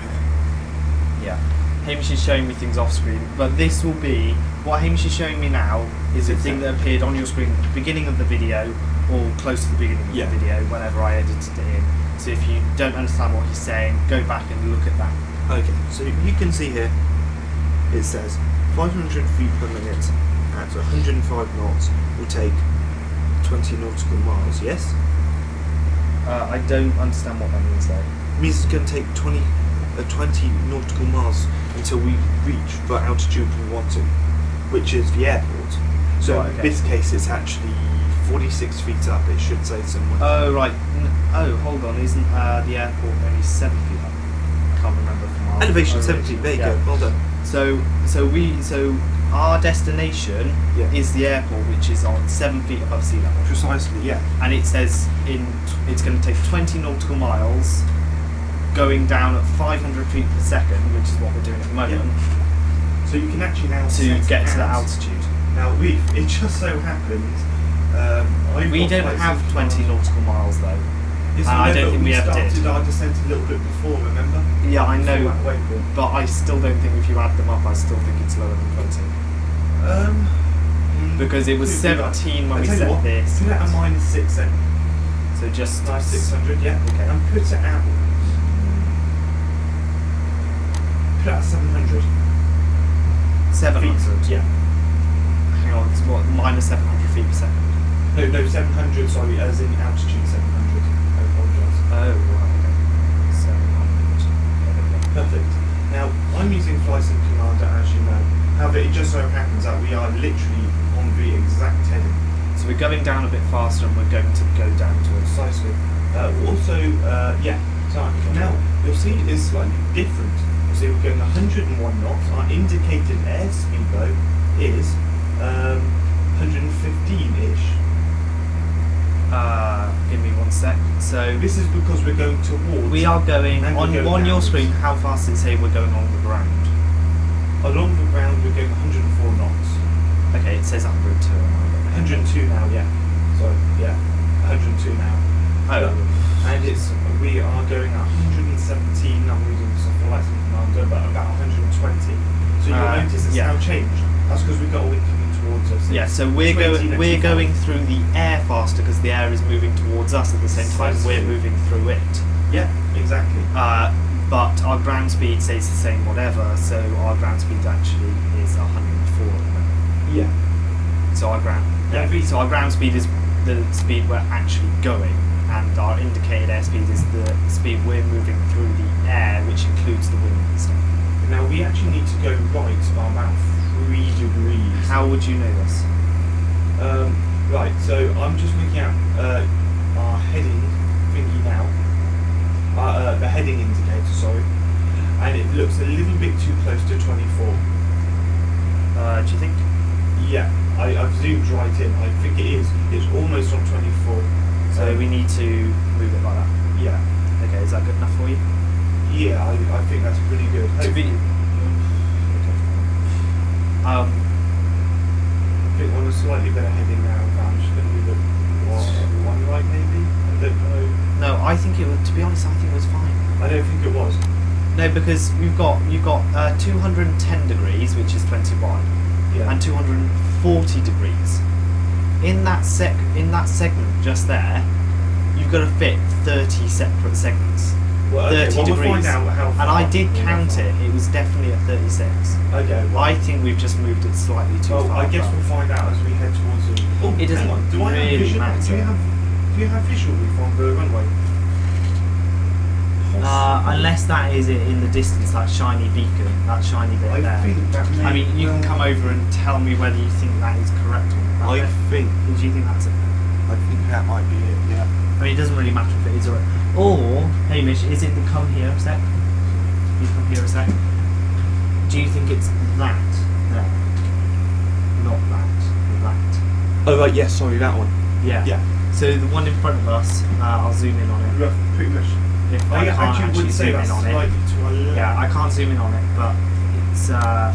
Yeah. Hamish is showing me things off screen, but this will be, what Hamish is showing me now is a thing that appeared on your screen at the beginning of the video, or close to the beginning of the video, whenever I edited it in. So if you don't understand what he's saying, go back and look at that. Okay, so you can see here, it says 500 feet per minute at 105 knots will take 20 nautical miles, yes? I don't understand what that means though. It means it's going to take 20 nautical miles until we reach the altitude we want to, which is the airport. So in this case it's actually 46 feet up, it should say somewhere. Oh right, hold on, isn't the airport only 7 feet up? I can't remember from our elevation 7 feet, there you go, well done. So our destination is the airport, which is on 7 feet above sea level. Precisely, yeah. And it says it's going to take 20 nautical miles, going down at 500 feet per second, which is what we're doing at the moment. Yeah. So you can actually now to get to the altitude. Now it just so happens we don't have 20 nautical miles though. I don't think we ever did. We started our descent a little bit before, remember? Yeah, I know, but I still don't think if you add them up, I still think it's lower than 20. Because it was 17 when we set this. Put it at -6 then. So just nice 600, yeah. Okay. And put it at 700. 700? Yeah. Hang on, it's what, -700 feet per second? No, 700, sorry, as in altitude 700. I apologise. Oh, right, okay. 700. Perfect. Now, I'm using Flight Sim Commander, as you know. However, it just so happens that we are literally on the exact heading. So we're going down a bit faster and we're going to go down to it. Precisely. So now, you'll see it is slightly different. You'll see we're going 101 knots. Our indicated airspeed, though, is 115-ish. Give me 1 sec. So this is because we're going towards. We are going on your screen. How fast does it say we're going along the ground? Along the ground, we're going 104 knots. Okay, it says 102. 102 now, yeah. Sorry, yeah, 102 now. Oh. And we are going at 117. I'm reading some Flight Sim Commander, but about 120. So you'll notice it's now changed. That's because we've got a wind coming towards us. Yeah, so we're going through the air faster because the air is moving towards us at the same time we're moving through it. Yeah, exactly. But our ground speed stays the same, whatever. So our ground speed actually is 104 at the moment. Yeah. So our ground speed is the speed we're actually going, and our indicated airspeed is the speed we're moving through the air, which includes the wind and stuff. Now we actually need to go right by about 3 degrees. How would you know this? Right, so I'm just looking at our heading thingy now. The heading indicator, sorry. And it looks a little bit too close to 24. Do you think? Yeah, I've zoomed right in. I think it is. It's almost on 24. So we need to move it like that. Yeah. Okay, is that good enough for you? Yeah, I think that's pretty good. To be, I think on a slightly better heading now, I'm just going to move it one right maybe? I don't know. no, I think it was. To be honest, I think it was fine. I don't think it was. No, because you've got 210 degrees, which is 21, Yeah. and 240 degrees. In that segment just there, you've got to fit 30 separate segments. Well, 30 we'll degrees. find out how far. And I did count it. It was definitely at 36. Okay. Well, I think we've just moved it slightly too far. I guess we'll find out as we head towards it. Oh, It doesn't hang on. Do I have really visual? matter. Do you have visual on the runway? Unless that is it in the distance, that shiny beacon, that shiny bit I there. think that may I mean, you can come over and tell me whether you think that is correct or not. I think Do you think that's it? that might be it. Yeah. I mean, it doesn't really matter if it is or... Or, Hamish, is it the come here a sec? You come here a sec. Do you think it's that there? Not that. Oh right, yes. Sorry, that one. Yeah. Yeah. So the one in front of us, I'll zoom in on it. Pretty much. If I can't actually zoom in on it. To our left. Yeah, I can't zoom in on it, but it's...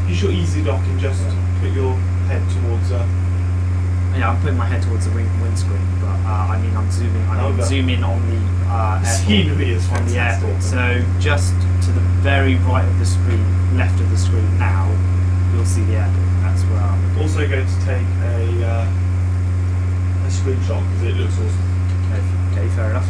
You should easy dock and just put your head towards. Yeah, I'm putting my head towards the windscreen, but I mean, I'm zooming on the scenery is on the fantastic. airport. So just to the very right of the screen, left of the screen now, you'll see the airport. That's where I'm Also going to take a screenshot because it looks awesome. Okay, fair enough.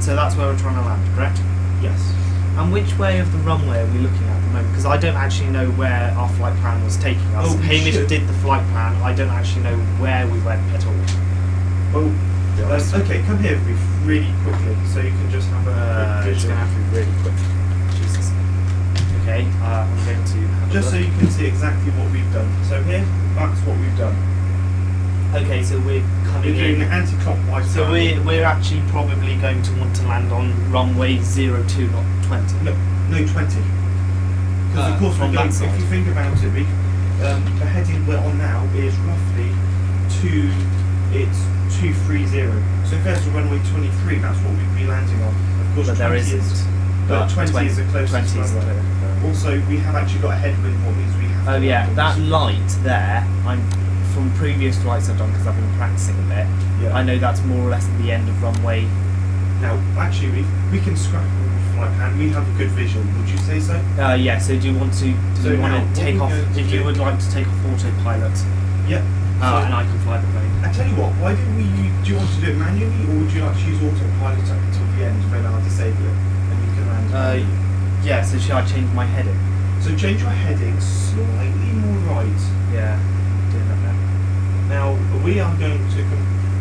So that's where we're trying to land, correct? Yes. And which way of the runway are we looking at the moment? Because I don't actually know where our flight plan was taking us. Oh, Hamish did the flight plan. I don't actually know where we went at all. Oh, okay. Come here really quickly so you can just have a quick It's vision. going to have to be really quick. Jesus. Okay, I'm going to have Just a so look. you can see exactly what we've done. So here, that's what we've done. Okay, so we're coming We're doing in. an anti-clockwise. So turn. we're actually probably going to want to land on runway 02, not 20. No, 20. Because of course, from we're going, that side. if you think about it, the heading we're on now is roughly 230. So if there's a runway 23, that's what we'd be landing on. Of course, But 20 there is, isn't. but 20 is the closest 20 is the runway. closest. Also, we have actually got a headwind, what means we have. Oh to yeah, land on that this. light there, I'm from previous flights I've done because I've been practicing a bit. Yeah. I know that's more or less at the end of runway. Now, actually, we can scrap all the flight plan. We have a good vision. Would you say so? Yeah. So do you want to? So you want now, to what take we're off? going to If you do- would like to take off autopilot, Yep. and I can fly the plane. I tell you what. Why didn't we? Do you want to do it manually, or would you like to use autopilot up until the end, then I'll disable it, and you can land? manually? Yeah. So should I change my heading? So change your heading slightly more right. Yeah. Doing that now. Now we are going to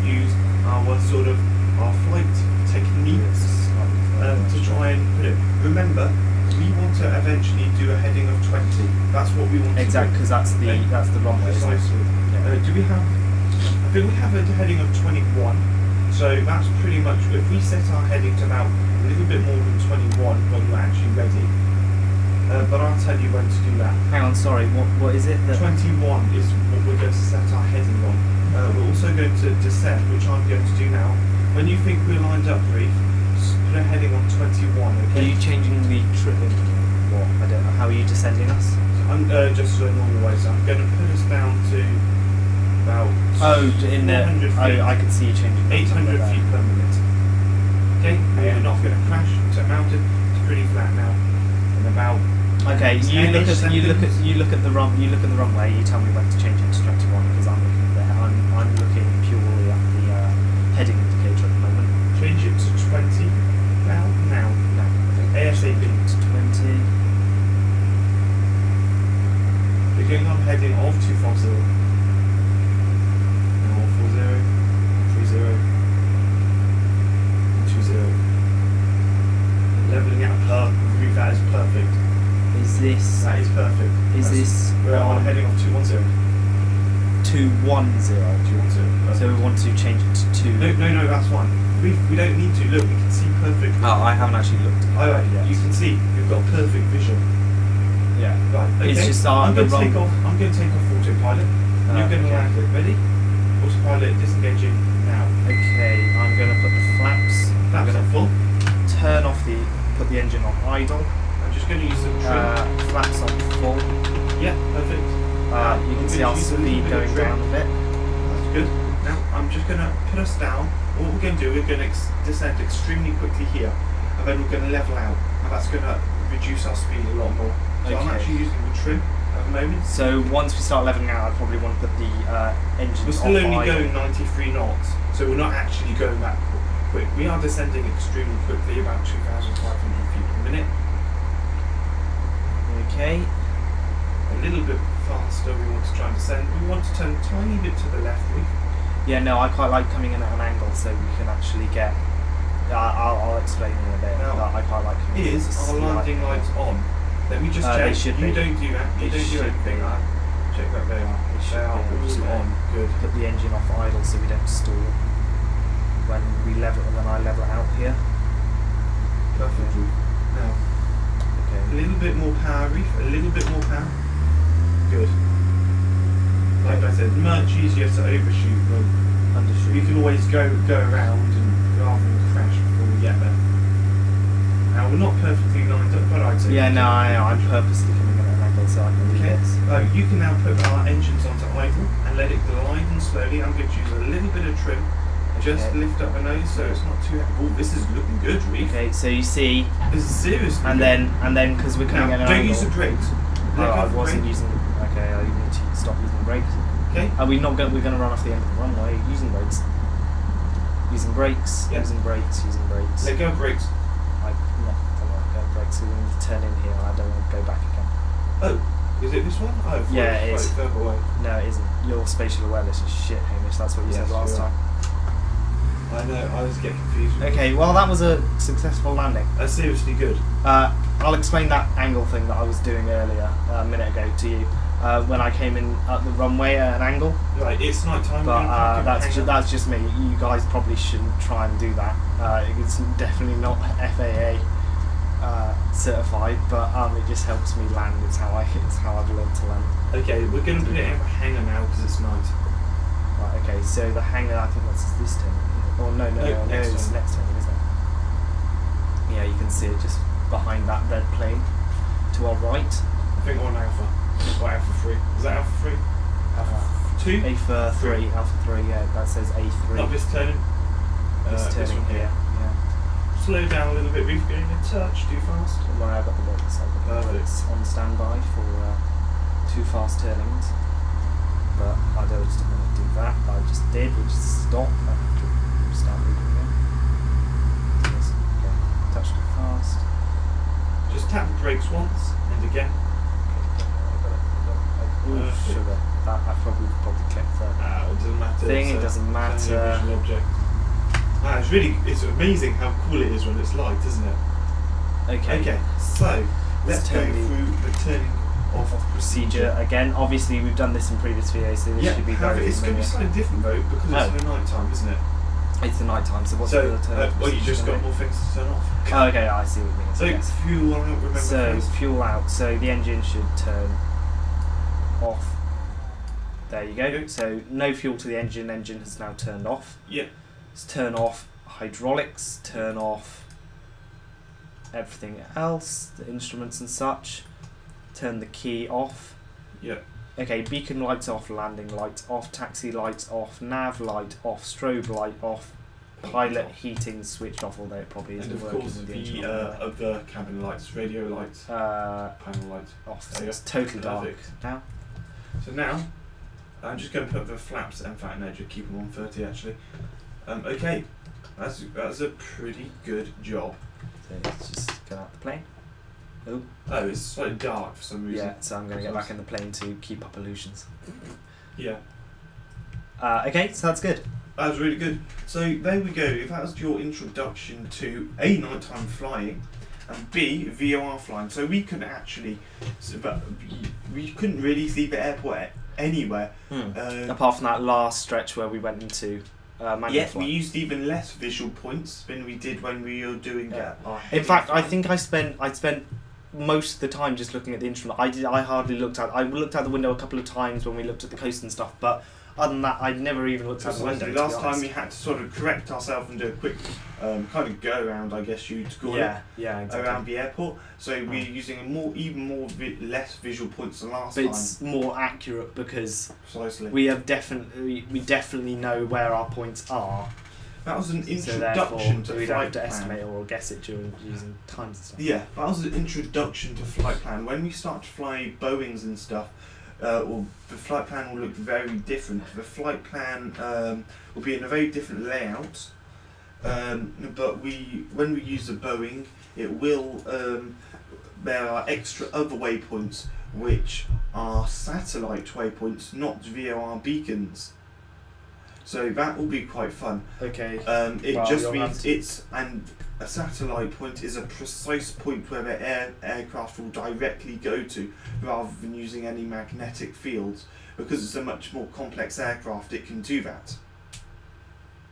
use our our flight techniques to try and put it. Remember, we want to eventually do a heading of 20. That's what we want. Exactly, because that's the runway. isn't it? Precisely. Yeah. Do we have? I think we have a heading of 21. So that's pretty much. If we set our heading to about a little bit more than 21 when we're actually ready. But I'll tell you when to do that. Hang on, sorry. What is it? 21 is what we're going to set our heading on. We're also going to set, which I'm going to do now. When you think we're lined up, Reith, put a heading on 21. Are Okay. you changing the trip? What? I don't know. How are you descending us? I'm just a normal way. So I'm going to put us down to about. In the. 400 Oh, feet. I can see you changing. 800 feet per minute. Okay, we're not going to crash into a mountain. It's pretty flat now. And about. Okay, you look 10-ish seconds. at the runway. You tell me when to change it to 21 because I'm looking there. I'm looking purely at the heading indicator at the moment. Change it to 20 now. No, I think ASAP. to 20. We're going on heading of 250. Now 40, 30, 20. Leveling out per. That is perfect. Is this? That is perfect. We're on heading of 210. 210? 210. So we want to change it to 2. No, that's fine. We don't need to. Look, we can see perfectly. Oh, I haven't actually looked. Alright, you can see we've got perfect vision. Yeah. Right. Okay. It's just I'm the going to wrong. take off autopilot. autopilot. You're going to land it. Ready? Autopilot disengaging now. Okay, I'm going to put the flaps. Flaps are full. Turn off put the engine on idle. I'm just going to use some trim. Flaps on full. Yeah, perfect. You can see our speed going down a bit. That's good. Now I'm just going to put us down. What we're going to do, we're going to descend extremely quickly here, and then we're going to level out, and that's going to reduce our speed a lot more. So I'm actually using the trim at the moment. So once we start leveling out, I'd probably want to put the engines We're still off only idle. going 93 knots, so we're not actually going that quick. We are descending extremely quickly, about 2,500 feet per minute. Okay. A little bit faster, we want to try and descend. We want to turn a tiny bit to the left, Reith. Yeah, no, I quite like coming in at an angle so we can actually get... I'll explain in a bit, Now, but I quite like coming in. Is our landing lights on? Let me just check. They should You be. don't do that. You They don't do should anything be. like that. Check that they are. They should They are be. all on. Good. Put the engine off idle so we don't stall when I level it out here. Perfect. Now, a Okay. little bit more power, Reith. A little bit more power. Good. Like I said, much easier to overshoot than Undershoot. you can always go around and rather than crash before we get there. Now we're not perfectly lined up, but I'd say. Yeah, no, I'm purposely coming in at an angle so I can do Okay. this. You can now put our engines onto idle and let it glide in slowly. I'm going to use a little bit of trim. Just Okay. lift up the nose so it's not too. Oh, this is looking good, Reith. Okay, so you see, This is seriously and good. then because we're coming Now, in at an don't angle. use the brakes. Oh, Let go I of the wasn't brake. using. Okay, I need to stop using brakes. Okay. Are we not going? We're going to run off the end of the runway using brakes. Using brakes. Yeah. Using brakes. Using brakes. Let go of brakes. I no, don't want to go brakes. So we need to turn in here. I don't want to go back again. Oh, is it this one? Oh, I thought Yeah, it it was is. further away. No, it isn't. Your spatial awareness is shit, Hamish. That's what you Yes, said last you are. time. I know, I was getting confused. Okay, well that was a successful landing. That's seriously good. I'll explain that angle thing that I was doing earlier a minute ago to you when I came in at the runway at an angle. Right, it's night time. But that's just me. You guys probably shouldn't try and do that. It's definitely not FAA certified, but it just helps me land. It's how I've learned to land. Okay, we're going to put it in a hangar now because it's night. Right, okay, so the hangar, I think that's this turn. Oh no, next it's turn. next turn, isn't it? Yeah, you can see it just behind that red plane to our right. I think we're on Alpha. Or Alpha 3. Is that Alpha 3? Alpha 2? Alpha 3, Alpha 3, yeah, that says A3. Not this turning. This This turning one here, yeah. Slow down a little bit, Reith, going a touch too fast. Don't worry, I've got the brakes. I've got the Perfect. brakes on standby for too fast turnings. But I don't just want to do that. I just did, which is stop. I have to start moving again. Just, okay, touch too fast. Just tap the brakes once and again. Okay, I got it. Ooh, Perfect. sugar. That I probably clicked the It doesn't matter. thing. It It's doesn't only a matter. visual object. It's amazing how cool it is when it's light, isn't it? Okay. Okay, so let's go turn the- through the turning off Procedure again. Obviously, we've done this in previous videos, so this Yeah, should be however, very it's going to be familiar. slightly different though because No. it's for night time, isn't it? It's the night time. So what's So, the turn? well, you just procedure got gonna more things to turn off. be? Oh, okay, I see what you mean. So yes. fuel out, remember So first. fuel out. So the engine should turn off. There you go. Okay. So no fuel to the engine. Engine has now turned off. Yeah. Let's turn off hydraulics. Turn off everything else, the instruments and such. Turn the key off. Yeah. Okay, beacon lights off, landing lights off, taxi lights off, nav light off, strobe light off, pilot heating switched off, although it probably And isn't of working course with the the engine on there. other cabin lights, radio lights, panel lights. Off. There you It's go. totally dark Perfect. now. So now, I'm just going to put the flaps and fat edge and keep them on 30 actually. Okay, that's a pretty good job. So let's just go out the plane. Oh, Oh, it's slightly dark for some reason. yeah, so I'm going to get back in the plane to keep up illusions. Yeah, Okay, so that's good. that was really good. So there we go. If that was your introduction to A, nighttime flying, and B, VOR flying. So we couldn't actually, we couldn't really see the airport anywhere. Apart from that last stretch where we went into manual Yet flight. we used even less visual points than we did when we were doing Yeah. our In heavy fact, I flying. think I spent most of the time just looking at the instrument. I hardly looked out. I looked out the window a couple of times when we looked at the coast and stuff, but other than that, I'd never even looked out the window. Last time we had to sort of correct ourselves and do a quick kind of go around, I guess you'd call it. Yeah, exactly. Around the airport. So we're using less visual points than last but time. it's more accurate because precisely we definitely know where our points are. That was an introduction so to we flight don't have to plan. estimate or guess it during using times and stuff. Yeah, that was an introduction to flight plan. When we start to fly Boeings and stuff, the flight plan will look very different. The flight plan will be in a very different layout. But when we use a Boeing, it will. There are extra other waypoints which are satellite waypoints, not VOR beacons. So that will be quite fun. Okay. It just means a satellite point is a precise point where the aircraft will directly go to, rather than using any magnetic fields. Because it's a much more complex aircraft, it can do that.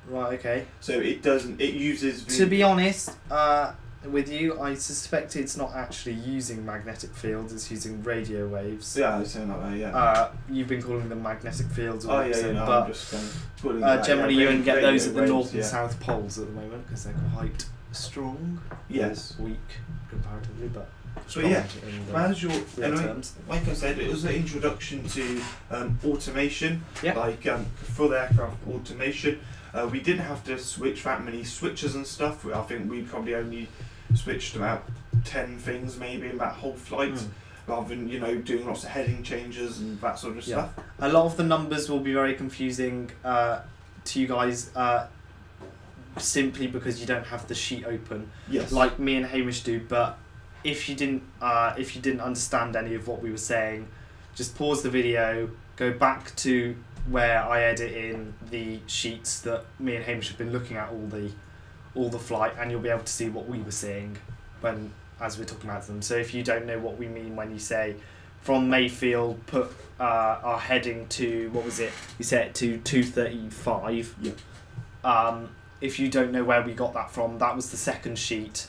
Right. Okay. So it doesn't. It uses. To be honest, with you, I suspect it's not actually using magnetic fields. It's using radio waves. Yeah, I was saying like that. Yeah. You've been calling them magnetic fields. Oh yeah, no, but I'm just calling that, generally you only get those at the waves, north and south poles at the moment because they're quite strong. Yes. Weak comparatively, but. So yeah, as your terms. Like I said, it was an introduction to automation. Yeah. Like full aircraft automation. We didn't have to switch that many switches and stuff. I think we probably only switched about 10 things maybe in that whole flight, rather than doing lots of heading changes and that sort of stuff. A lot of the numbers will be very confusing to you guys, simply because you don't have the sheet open. Yes. Like me and Hamish do, but if you didn't understand any of what we were saying, just pause the video, go back to where I edit in the sheets that me and Hamish have been looking at all the flight, and you'll be able to see what we were seeing as we're talking about them. So if you don't know what we mean when you say from Mayfield put our heading to, what was it? We set it to 235. Yeah. If you don't know where we got that from, that was the second sheet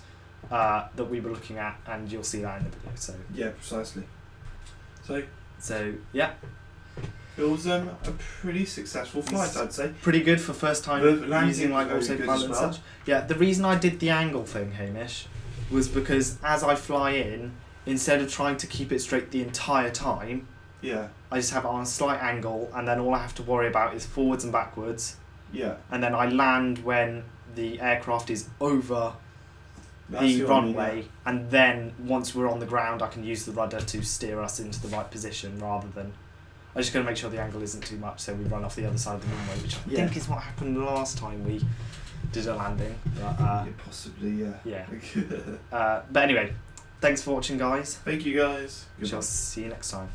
that we were looking at, and you'll see that in the video. So yeah, precisely. So yeah. It was a pretty successful flight, I'd say. Pretty good for first time using like autopilot and such. Yeah, the reason I did the angle thing, Hamish, was because as I fly in, instead of trying to keep it straight the entire time, yeah, I just have it on a slight angle, and then all I have to worry about is forwards and backwards. Yeah. And then I land when the aircraft is over the runway, and then once we're on the ground, I can use the rudder to steer us into the right position, rather than. I just got to make sure the angle isn't too much, so we run off the other side of the runway, which I think is what happened last time we did a landing. But, possibly, yeah. Yeah. But anyway, thanks for watching, guys. Thank you, guys. We shall see you next time.